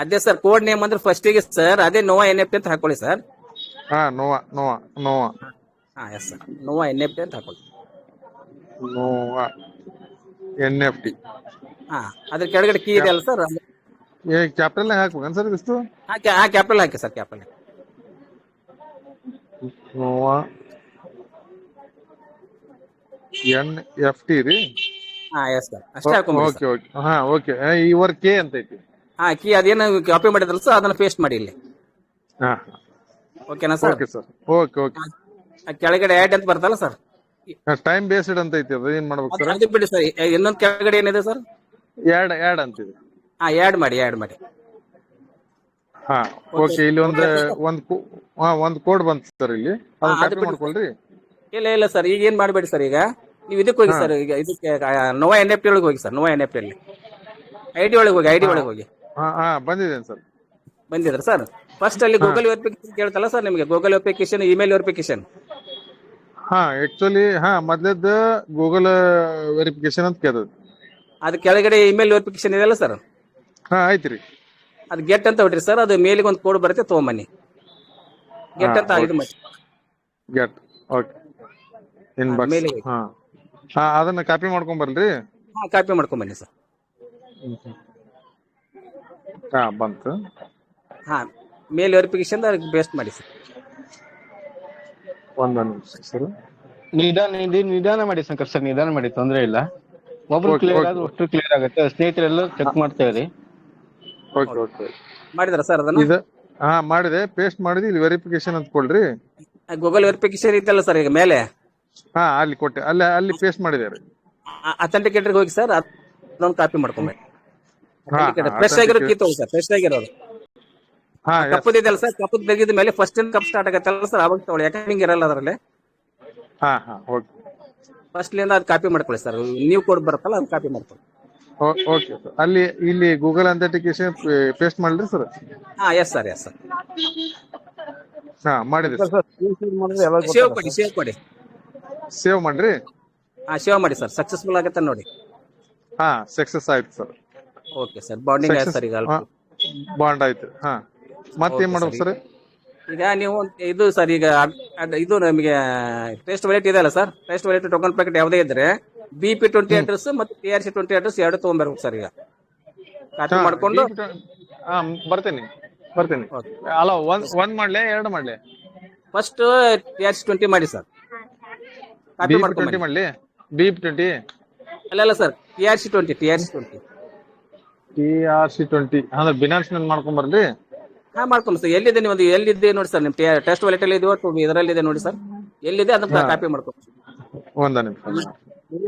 ಅದೇ ಸರ್, ಕೋಡ್ ನೇಮ್ ಅಂದ್ರೆ ಫಸ್ಟ್ ಗೆ ಸರ್ ಅದೇ ನೋವಾ NFT ಅಂತ ಹಾಕೊಳ್ಳಿ ಸರ್. ನೋವಾ. ಎಸ್ ಸರ್, ನೋವಾ NFT ಅಂತ ಹಾಕೊಳ್ಳಿ. ನೋವಾ NFT. ಅದ್ರ ಕೆಳಗಡೆ ಕೀ ಇದೆ ಅಲ್ಲ ಸರ್? ಕ್ಯಾಪಿಟಲ್ ಹಾಕ್ಬೇಕನ್ ಸರ್ ಇಷ್ಟು? ಕ್ಯಾಪಿಟಲ್ ಹಾಕಿ ಸರ್, ಕ್ಯಾಪಿಟಲ್. ನೋವಾ NFT ರೀ? ಎಸ್ ಸರ್, ಅಷ್ಟೇ ಹಾಕೊಂಡ್ಬಿಡಿ. ಓಕೆ. ಯುವರ್ ಕೆ ಅಂತ ಐತಿ. ಕೀ ಅದೇನು ಕಾಪಿ ಮಾಡಿದ್ರಲ್ಲ ಸರ್, ಅದನ್ನ ಪೇಸ್ಟ್ ಮಾಡಿ ಇಲ್ಲಿ. ಓಕೆನಾ ಸರ್? ಓಕೆ. ಕೆಳಗಡೆ ಆಡ್ ಅಂತ ಬರ್ತಲ್ಲ ಸರ್, ಟೈಮ್ ಬೇಸ್ಡ್ ಅಂತ ಐತಿ, ಅದು ಏನ್ ಮಾಡ್ಬೇಕು ಸರ್? ಅದು ಬಿಡಿ ಸರ್. ಇನ್ನೊಂದು ಕೆಳಗಡೆ ಏನಿದೆ ಸರ್? ಯಾಡ್ ಅಂತಿದೆ. ಆಡ್ ಮಾಡಿ. ಓಕೆ. ಇಲ್ಲಿ ಒಂದು ಕೋಡ್ ಬಂತು ಸರ್, ಇಲ್ಲಿ ಕಾಪಿ ಮಾಡ್ಕೊಳ್ರಿ. ಇಲ್ಲ ಸರ್, ಈಗ ಏನ್ ಮಾಡ್ಬೇಡಿ ಸರ್, ಈಗ ನೀವು ಇದಕ್ಕೆ ಹೋಗಿ ಸರ್, ಈಗ ಇದಕ್ಕೆ ನೋವಾ NFT ಒಳಗೆ ಹೋಗಿ ಸರ್. ನೋವಾ NFT ಅಲ್ಲಿ ಐಡಿ ಒಳಗೆ ಹೋಗಿ. ಬಂದಿದ್ದೇನೆ ಸರ್. ಬಂದಿದ್ರ ಸರ್? ಫಸ್ಟ್ ಅಲ್ಲಿ ಗೂಗಲ್ ವೆರಿಫಿಕೇಶನ್ ಕೇಳ್ತಲ್ಲ ಸರ್ ನಿಮಗೆ, Google verification, email verification. Actually ಮೊದ್ಲದ್ದು ಗೂಗಲ್ ವೆರಿಫಿಕೇಶನ್ ಅಂತ ಕೇಳ್ತದೆ. ಅದ್ ಕೆಳಗಡೆ ಇಮೇಲ್ ವೆರಿಫಿಕೇಶನ್ ಇದೆಯಲ್ಲ ಸರ್? ಐತ್ರಿ. ಅದು ಗೆಟ್ ಅಂತ ಹೊಡ್ರಿ ಸರ್, ಅದು ಮೇಲಿಗೆ ಒಂದು ಕೋಡ್ ಬರುತ್ತೆ, ತಗೊಂಬನ್ನಿ. ಗೆಟ್ ಅಂತ ಇದು ಮಾಡಿ. ಗೆಟ್. ಓಕೆ. ಅದನ್ನ ಕಾಪಿ ಮಾಡ್ಕೊಂಡ್ ಬರ್ರಿ. ಕಾಪಿ ಮಾಡ್ಕೊಂಡ್ ಬನ್ನಿ ಸರ್. ಬಂತು. ಮೇಲ್ ವೆರಿಫಿಕೇಶನ್ ಬೇಸ್ಟ್ ಮಾಡಿ ಸರ್. ಒಂದು ನಿಮಿಷ ಸರ್. ನಿಧಾನ ಮಾಡಿ ಶಂಕರ್ ಸರ್, ನಿಧಾನ ಮಾಡಿ, ತೊಂದ್ರೆ ಇಲ್ಲ. ಒಬ್ರು ಕ್ಲಿಯರ್ ಆದ್ರೆ ಅಷ್ಟು ಕ್ಲಿಯರ್ ಆಗುತ್ತೆ. ಸ್ನೇಹಿತರೆಲ್ಲ ಚೆಕ್ ಮಾಡ್ತಾ ಇರಿ. ಮಾಡಿದ್ರ ಸರ್ ಅದನ್ನ? ಮಾಡಿದೆ, ಪೇಸ್ಟ್ ಮಾಡಿದ್ವಿ. ಇಲ್ಲಿ ವೆರಿಫಿಕೇಶನ್ ಅಂತ ಕೊಡ್ರಿ. ಗೂಗಲ್ ವೆರಿಫಿಕೇಶನ್ ಇತ್ತಲ್ಲ ಸರ್ ಈಗ ಮೇಲೆ? ಅಲ್ಲಿ ಕೊಟ್ಟೆ, ಅಲ್ಲಿ ಪೇಸ್ಟ್ ಮಾಡಿದ್ದಾರೆ. ಅಥೆಂಟಿಕೇಟರ್ ಹೋಗಿ ಸರ್, ಅದೊಂದು ಕಾಪಿ ಮಾಡ್ಕೊಂಬಿ. ಫ್ರೆಶ್ ಆಗಿರೋ ಕೀ ತಗೋಗಿ ಸರ್, ಫ್ರೆಶ್ ಆಗಿರೋದು. ಕಪ್ಪದಿದೆಯಲ್ಲ ಸರ್, ಕಪ್ಪದ್ ತೆಗೆದ ಮೇಲೆ ಫಸ್ಟ್ ಕಪ್ ಸ್ಟಾರ್ಟ್ ಆಗತ್ತಲ್ಲ ಸರ್, ಅವಾಗ ತಗೊಳ್ಳಿ. ಯಾಕಂದ್ರೆ ಹಿಂಗೆ ಇರಲ್ಲ ಅದರಲ್ಲಿ. ಫಸ್ಟ್ ಲಿಂದ ಅದು ಕಾಪಿ ಮಾಡ್ಕೊಳ್ಳಿ ಸರ್. ನೀವು ಕೋಡ್ ಬರುತ್ತಲ್ಲ, ಅದು ಕಾಪಿ ಮಾಡ್ಕೊಳ್ಳಿ. Okay sir. ಇಲ್ಲಿ ಗೂಗಲ್ ಅಥೆಂಟಿಕೇಶನ್ ಪೇಸ್ಟ್ ಮಾಡ್ರಿ ಸರ್? Yes sir. ಮಾಡಿದ್ರಿ ಸರ್. ಸೇವ್ ಮಾಡಿ. ಸೇವ್ ಮಾಡ್ರಿ. ಸೇವ್ ಮಾಡಿ ಸರ್, ಸಕ್ಸಸ್ಫುಲ್ ಆಗತ್ತೆ ನೋಡಿ. ಸಕ್ಸಸ್ ಆಯ್ತು ಸರ್. ಓಕೆ ಸರ್, ಬಾಂಡಿಂಗ್ ಆಯ್ತು ಸರ್. ಈಗ ಬಾಂಡ್ ಆಯ್ತು. ಮತ್ತೇನ್ ಮಾಡ್ಬೇಕು ಸರ್? ಈಗ ನೀವು ಇದು ಸರ್, ಈಗ ಇದು ನಮಗೆ ಟೆಸ್ಟ್ ವ್ಯಾಲಿಟಿ ಇದೆ ಅಲ್ಲ ಸರ್, ಟೆಸ್ಟ್ ವ್ಯಾಲಿಟಿ ಟೋಕನ್ ಪ್ಯಾಕೆಟ್ ಯಾವುದೇ ಇದ್ರೆ BP20 ಅಡ್ರೆಸ್ ಮತ್ತು TRC20 ಅಡ್ರೆಸ್ ಎರಡು ತಗೊಂಡ್ಬರ್ಬೇಕು ಸರ್. ಈಗ ಕಾಪಿ ಮಾಡ್ಕೊಂಡು ಹಾ ಬರ್ತೀನಿ ಅಲ್ಲ ಒಂದ್ ಮಾಡ್ಲೆ 2 ಮಾಡ್ಲೆ ಫಸ್ಟ್ TRC-20 ಮಾಡಿ ಸರ್, ಕಾಪಿ BIP ಮಾಡ್ಕೊಂಡ್ 20 ಬನ್ನಿ. ಮಾಡ್ಲಿ BIP 20 ಅಲ್ಲ ಸರ್, TRC-20 TRC-20 ಅಂದ್ರೆ ಬಿನಾನ್ಸ್ ನಲ್ಲಿ ಮಾಡ್ಕೊಂಡ್ ಬರ್ಲಿ. ಹಾ ಮಾಡ್ಕೊಂಡು ಸರ್. ಎಲ್ಲಿದೆ ನೀವು ಎಲ್ಲಿದೆ ನೋಡಿ ಸರ್, ನಿಮ್ ಟೆಸ್ಟ್ ವಾಲೆಟ್ ಅಲ್ಲಿ ಇದೆಯೋ ಇದರಲ್ಲಿದೆ ನೋಡಿ ಸರ್, ಎಲ್ಲಿದೆ ಅದನ್ನ ಕಾಪಿ ಮಾಡ್ಕೊಂಡು ಒಂದ ನಿಮಿಷ.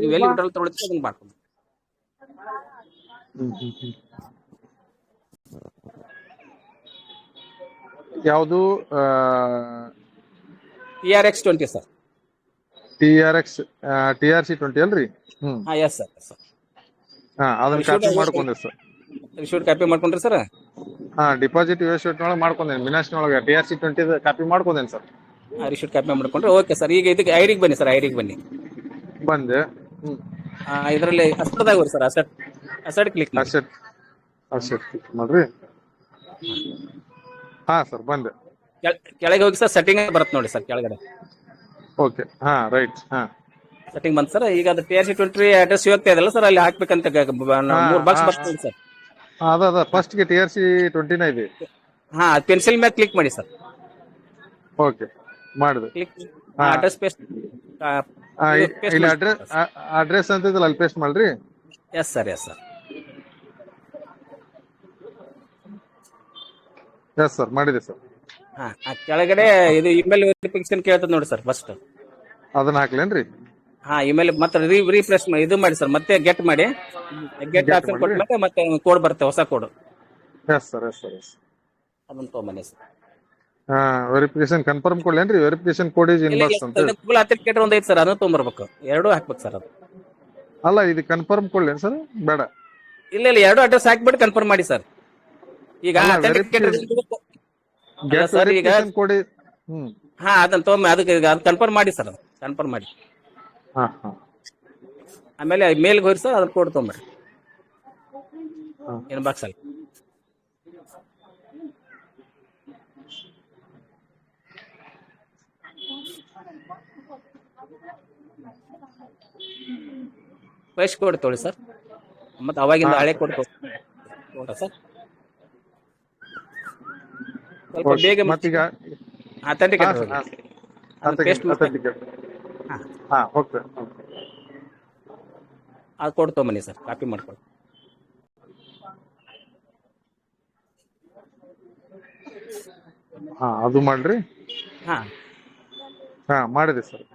ನೀವು ಎಲ್ಲಿ ವಿಡ್ರಾಲ್ ತಗೊಳ್ತೀವಿ ಅದನ್ನ ಮಾಡ್ಕೊಂಡು. ಯಾವುದು TRX-20 ಸರ್. TRC-20 ಅಲ್ರಿ? ಹಾ ಎಸ್ ಸರ್. ಹಾ ಅದನ್ನ ಕಾಪಿ ಮಾಡ್ಕೊಂಡೆ ಸರ್. ರಿಶೂಟ್ ಕಾಪಿ ಮಾಡ್ಕೊಂಡ್ರಿ ಸರ್? ಹಾ ಡಿಪಾಸಿಟ್ ಯೂನಿಟ್ ಒಳಗೆ ಮಾಡ್ಕೊಂಡೇನೆ, ಬಿನಾನ್ಸ್ನೊಳಗೆ TRC-20 ಕಾಪಿ ಮಾಡ್ಕೊಂಡೇನೆ ಸರ್. ರಿಶೂಟ್ ಕಾಪಿ ಮಾಡ್ಕೊಂಡ್ರೆ ಓಕೆ ಸರ್. ಈಗ ಇದಕ್ಕೆ ಐಡಿಗೆ ಬನ್ನಿ ಸರ್, ಐಡಿಗೆ ಬನ್ನಿ. ಬಂದೆ. ಇದರಲ್ಲಿ ಅಸೆಟ್ದಾಗ ಹೋಗಿ ಸರ್, ಅಸೆಟ್ ಕ್ಲಿಕ್ ಮಾಡಿ. ಅಸೆಟ್ ಕ್ಲಿಕ್ ಮಾಡ್ರಿ. ಹಾ ಸರ್ ಬಂದೆ. ಕೆಳಗೆ ಹೋಗಿ ಸರ್, ಸೆಟ್ಟಿಂಗ್ ಬರುತ್ತೆ ನೋಡಿ ಸರ್ ಕೆಳಗಡೆ. ಓಕೆ ಹಾ ರೈಟ್. ಹಾ ಸೆಟ್ಟಿಂಗ್ ಬಂತು ಸರ್. ಈಗ ಅದು TRC-20 ಅಡ್ರೆಸ್ ಹೋಗ್ತಾ ಇದೆಲ್ಲ ಸರ್, ಅಲ್ಲಿ ಹಾಕ್ಬೇಕಂತ 3 ಬಾಕ್ಸ್ ಬರ್ತದೆ ಸರ್. ಅದ ಫಸ್ಟ್ ಗೆ TRC-20 ಇದೆ. ಹಾ ಪೆನ್ಸಿಲ್ ಮೇಲೆ ಕ್ಲಿಕ್ ಮಾಡಿ ಸರ್. ಓಕೆ ಮಾಡಿದೆ. ಕ್ಲಿಕ್ ಅಡ್ರೆಸ್ ಪೇಸ್ಟ್ ಇಲ್ಲಿ ಅಡ್ರೆಸ್ ಅಂತ ಇದ್ರಲ್ಲ, ಅಲ್ಲಿ ಪೇಸ್ಟ್ ಮಾಡ್ರಿ. Yes sir. ಎಸ್ ಸರ್ ಮಾಡಿದೆ ಸರ್. ಹಾ ಕೆಳಗಡೆ ಇದು ಇಮೇಲ್ ವೆರಿಫಿಕೇಶನ್ ಕೇಳ್ತದೆ ನೋಡಿ ಸರ್ ಫಸ್ಟ್. ಅದನ್ನ ಹಾಕ್ಲೇನ್ರಿ? ಹಾ ಇಮೇಲ್ ಮತ್ತೆ ರೀಫ್ರೆಶ್ ಇದು ಮಾಡಿ ಸರ್, ಮತ್ತೆ ಗೆಟ್ ಮಾಡಿ. ಗೆಟ್ ಆಪ್ಷನ್ ಕೊಟ್ಮೇಲೆ ಮತ್ತೆ ಕೋಡ್ ಬರುತ್ತೆ, ಹೊಸ ಕೋಡ್. Yes sir. ಅದನ್ನ ತಗೊಂಬನ್ನಿ ಸರ್. ಹಾ ವೆರಿಫಿಕೇಶನ್ ಕನ್ಫರ್ಮ್ ಕೊಡ್ಲೇನ್ರಿ? ವೆರಿಫಿಕೇಶನ್ ಕೋಡ್ ಇಸ್ ಇನ್ಬಾಕ್ಸ್ ಅಂತ ಗೂಗಲ್ ಅಥೆಂಟಿಕೇಟರ್ ಒಂದು ಐತೆ ಸರ್, ಅದನ್ನ ತೊಗೊಂಬರ್ಬೇಕು. 2 ಹಾಕ್ಬೇಕು ಸರ್. ಅದು ಅಲ್ಲ, ಇದು ಕನ್ಫರ್ಮ್ ಕೊಡ್ಲೇನ್ ಸರ್? ಬೇಡ. ಇಲ್ಲ 2 ಅಡ್ರೆಸ್ ಹಾಕ್ಬಿಟ್ಟು ಕನ್ಫರ್ಮ್ ಮಾಡಿ ಸರ್. ಈಗ ಅಥೆಂಟಿಕೇಟರ್ ಸರ್, ಈಗ ಕೋಡ್ ಹಾ ಅದನ್ನ ತೊಗೊಂಬ, ಅದಕ್ಕೆ ಅದು ಕನ್ಫರ್ಮ್ ಮಾಡಿ ಸರ್. ಅದು ಕನ್ಫರ್ಮ್ ಮಾಡಿ ಆಮೇಲೆ ಮೇಲ್ಗೆ ಹೋಗಿ ಸರ್, ಅದನ್ನ ಕೋಡ್ ತೊಗೊಂಬರ್ರಿ ಇನ್ಬಾಕ್ಸ್ ಅಲ್ಲಿ. ಫ್ರೆಶ್ ಕೋಡ್ ತೊಗೊಳ್ಳಿ ಸರ್, ಮತ್ತೆ ಅವಾಗಿಂದ ಹಳೆ ಕೋಡ್ ಕೊಡ ಸರ್. ಸ್ವಲ್ಪ ಬೇಗ ಮತ್ತೀಗ ಅಥೆಂಟಿಕೇಟರ್ ಪೇಸ್ಟ್ ಓಕೆ. ಅದು ಕೋಡ್ ತೊಗೊಂಬನ್ನಿ ಸರ್, ಕಾಪಿ ಮಾಡ್ಕೊಳ್ಳಿ. ಅದು ಮಾಡ್ರಿ. ಮಾಡಿದೆ ಸರ್.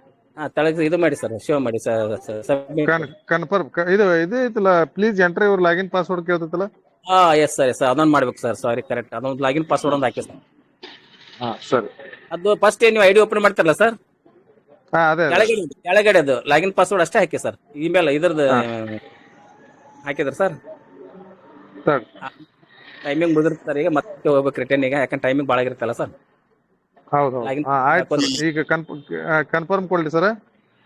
ತಳಗೆ ಇದು ಮಾಡಿ ಸರ್, ಶೋ ಮಾಡಿ ಸರ್. ಕನ್ಫರ್ಮ್ ಇದು ಐತಲ್ಲ, please enter your login password ಕೇಳ್ತೈತಲ್ಲ. Yes sir. ಅದನ್ನ ಮಾಡ್ಬೇಕು ಸರ್. Sorry, correct. ಅದೊಂದು ಲಾಗಿನ್ ಪಾಸ್ವರ್ಡ್ ಒಂದು ಹಾಕಿ ಸರ್. ಸರಿ. ಅದು ಫಸ್ಟ್ ನೀವು ಐಡಿ ಓಪನ್ ಮಾಡ್ತಾರಲ್ಲ ಸರ್, ಕೆಳಗಡೆ ಅದು ಲಾಗಿನ್ ಪಾಸ್ವರ್ಡ್ ಅಷ್ಟೇ ಹಾಕಿ ಸರ್. ಇಮೇಲ್ ಇದ್ರದ್ದು ಹಾಕಿದ್ರ ಸರ್. ಟೈಮಿಂಗ್ ಮುಗಿದಿರ್ತಾರೆ, ಈಗ ಮತ್ತೆ ಹೋಗ್ಬೇಕು ರಿಟರ್ನ್. ಈಗ ಯಾಕಂದ್ರೆ ಟೈಮಿಂಗ್ ಭಾಳ ಆಗಿರುತ್ತಲ್ಲ ಸರ್. ಹೌದು. ಈಗ ಕನ್ಫರ್ಮ್ ಕೊಡ್ಲಿ ಸರ್.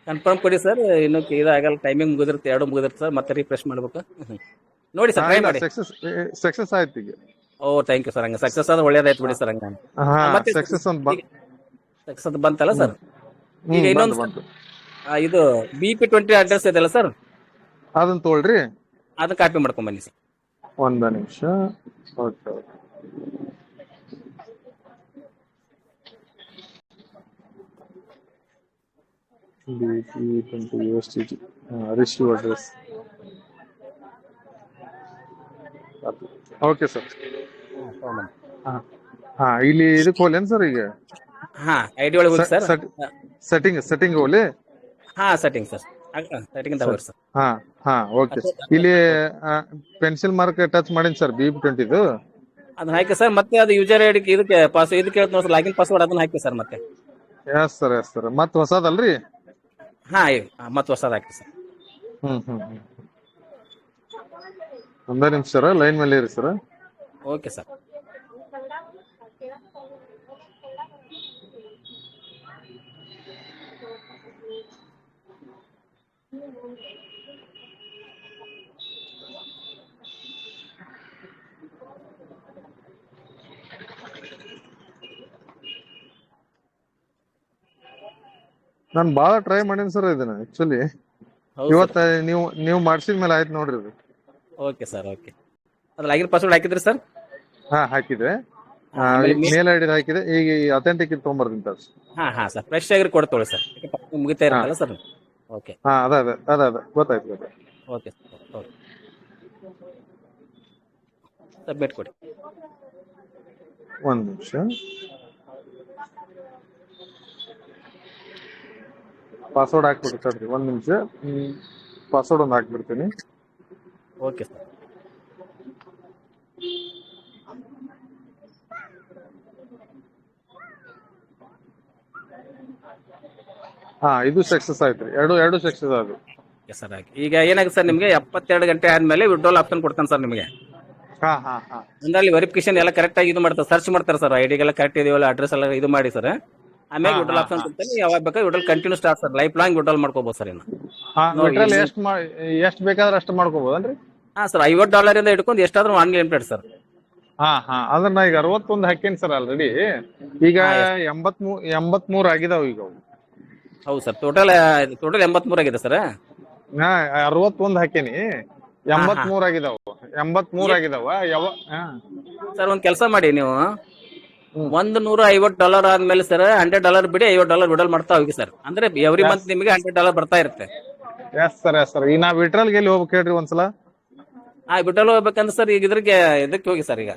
ಕನ್ಫರ್ಮ್ ಕೊಡಿ ಸರ್. ಇನ್ನು ಇದಾಗಲ್ಲ, ಟೈಮಿಂಗ್ ಮುಗಿದಿರುತ್ತೆ, 2 ಮುಗಿದಿರುತ್ತೆ ಸರ್. ಮತ್ತೆ ರಿಫ್ರೆಶ್ ಮಾಡ್ಬೇಕು ನೋಡಿ ಸರ್, ಟ್ರೈ ಮಾಡಿ. ಸಕ್ಸಸ್ ಆಯ್ತು ಈಗ. Thank you sir. ಹಂಗ ಸಕ್ಸಸ್ ಆದ್ರೆ ಒಳ್ಳೇದಾಯ್ತು ಬಿಡಿ ಸರ್. ಹಂಗ ಸಕ್ಸಸ್ ಬಂತಲ್ಲ ಸರ್. ಈಗ ಇನ್ನೊಂದು ಇದು BP-20 ಅಡ್ರೆಸ್ ಇದೆಲ್ಲ ಸರ್, ಅದನ್ನ ತೊಗೊಳ್ರಿ. ಅದನ್ನ ಕಾಪಿ ಮಾಡ್ಕೊಂಡ್ ಬನ್ನಿ ಸರ್. ಒಂದ ನಿಮಿಷ. Okay. BP-20 USDT receive address. Okay sir. ಇಲ್ಲಿ ಇದಕ್ಕೆ ಹೋಗ್ಲೇನ್ ಸರ್? ಈಗ ಐಡಿ ಒಳಗೆ ಹೋಗಿ ಸರ್, ಸೆಟ್ಟಿಂಗ್ ಹೋಗ್ಲಿ. Setting sir. ಸೆಟ್ಟಿಂಗ್ ತಗೋರಿ ಸರ್. ಓಕೆ. ಇಲ್ಲಿ ಪೆನ್ಸಿಲ್ ಮಾರ್ಕ್ ಟಚ್ ಮಾಡೀನಿ ಸರ್, BP-20 ಅದನ್ನ ಹಾಕಿ ಸರ್. ಮತ್ತೆ ಅದು ಯೂಸರ್ ಐಡಿ ಇದಕ್ಕೆ ಇದು ಕೇಳ್ತ ನೋಡಿ, ಲಾಗಿನ್ ಪಾಸ್ವರ್ಡ್ ಅದನ್ನ ಹಾಕಿ ಸರ್. ಮತ್ತೆ ಎಸ್ ಸರ್. ಮತ್ತೆ ಹೊಸದಲ್ರಿ? ಮತ್ತೆ ಹೊಸದ್ ಹಾಕಿ ಸರ್. ಒಂದೇ ನಿಮಿಷ ಸರ್, ಲೈನ್ ಮೇಲೆ ಇರಿ ಸರ್. Okay sir. ನಾನು ಬಾಳ ಟ್ರೈ ಮಾಡೀನಿ ಸರ್ ಇದನ್ನ. ಆಕ್ಚುಲಿ ಇವತ್ತ ನೀವು ಮಾಡ್ಸಿದ ಮೇಲೆ ಆಯ್ತು ನೋಡ್ರಿ ಇದು. Okay sir. ಓಕೆ. ಅದು ಲಾಗಿನ್ ಪಾಸ್ವರ್ಡ್ ಹಾಕಿದ್ರಿ ಸರ್? ಹಾ ಹಾಕಿದೆ. ಆಮೇಲೆ ಮೇಲ್ ಐಡಿ ಹಾಕಿದೆ. ಈಗ ಅಥೆಂಟಿಕ್ ತೊಗೊಂಬರ್ತೀನಿ ಸರ್. ಹಾ ಸರ್, ಫ್ರೆಶ್ ಆಗಿರಿ ಕೊಡ್ ತೊಗೊಳಿ ಸರ್, ಮುಗಿತಾ ಹಾ ಇರುತ್ತಲ್ಲ ಸರ್. ಓಕೆ ಹಾ ಅದ ಗೊತ್ತಾಯ್ತು. ಓಕೆ ಸರ್, ಓಕೆ ಸಬ್ಮಿಟ್ ಕೊಡಿ. ಒಂದ್ ನಿಮಿಷ. ಪಾಸ್ವರ್ಡ್ ಹಾಕ್ಬಿಟ್ಟು ತಡ್ರಿ ಒಂದ್ ನಿಮಿಷ. ಪಾಸ್ವರ್ಡ್ ಒಂದು ಹಾಕ್ಬಿಡ್ತೀನಿ. Okay sir. ಹಾ ಇದು ಸಕ್ಸಸ್ ಆಯ್ತ್ರಿ. ಎರಡು ಸಕ್ಸಸ್ ಆದ್ವು. ಓಕೆ ಸರ್, ಆಗಿ ಈಗ ಏನಾಗುತ್ತೆ ಸರ್, ನಿಮಗೆ 72 ಗಂಟೆ ಆದ್ಮೇಲೆ ವಿಡ್ರಾಲ್ ಆಪ್ಷನ್ ಕೊಡ್ತಾನೆ ಸರ್ ನಿಮಗೆ. ಹಾ ಅಂದ್ರೆ ಅಲ್ಲಿ ವೆರಿಫಿಕೇಶನ್ ಎಲ್ಲ ಕರೆಕ್ಟ್ ಆಗಿ ಇದು ಮಾಡ್ತಾರೆ, ಸರ್ಚ್ ಮಾಡ್ತಾರೆ ಸರ್, ಐಡಿಗೆಲ್ಲ ಕರೆಕ್ಟ್ ಇದೆಯಲ್ಲ, ಅಡ್ರೆಸ್ ಎಲ್ಲ ಇದು ಮಾಡಿ ಸರ್. ಆಮೇಲೆ ವಿಡ್ರಾಲ್ ಆಪ್ಷನ್ ಕೊಡ್ತಾರೆ, ಯಾವಾಗ ಬೇಕಾದ್ರೆ withdrawal continue start sir, life long withdrawal ಮಾಡ್ಕೋಬಹುದು ಸರ್. ಇನ್ನು ವಿಡ್ರಾಲ್ ಎಷ್ಟ್ ಬೇಕಾದ್ರೆ ಅಷ್ಟು ಮಾಡ್ಕೋಬಹುದನ್ರಿ? ಹಾ ಸರ್, $50 ಇಂದ ಹಿಡ್ಕೊಂಡು ಎಷ್ಟಾದ್ರೂ ಅನ್ಲಿಮಿಟೆಡ್ ಸರ್. ಹಾ ಅದ್ರ ನಾ ಈಗ 61 ಹಾಕೇನಿ ಸರ್ ಆಲ್ರೆಡಿ. ಈಗ 83 ಆಗಿದಾವ ಈಗ. ಹೌದು ಸರ್, ಟೋಟಲ್ 83 ಆಗಿದೆ ಸರ್. ಹಾ 61 ಹಾಕೇನಿ, 83 ಆಗಿದಾವ. 83 ಆಗಿದಾವ. ಸರ್ ಒಂದ್ ಕೆಲಸ ಮಾಡಿ ನೀವು, $150 ಆದ್ಮೇಲೆ ಸರ್ $100 ಬಿಡಿ, $50 ವಿಡ್ರಾಲ್ ಮಾಡ್ತಾ ಹೋಗಿ ಸರ್. ಅಂದ್ರೆ ಎವ್ರಿ ಮಂತ್ ನಿಮಗೆ $100 ಬರ್ತಾ ಇರುತ್ತೆ. Yes sir. ಈಗ ನಾ ವಿಡ್ರಾಲ್ಗೆ ಎಲ್ಲಿ ಹೋಗ್ಬೇಕು ಹೇಳ್ರಿ ಒಂದ್ಸಲ? ವಿಡ್ರಾಲ್ ಹೋಗ್ಬೇಕಂದ್ರೆ ಸರ್ ಈಗ ಇದಕ್ಕೆ ಹೋಗಿ ಸರ್. ಈಗ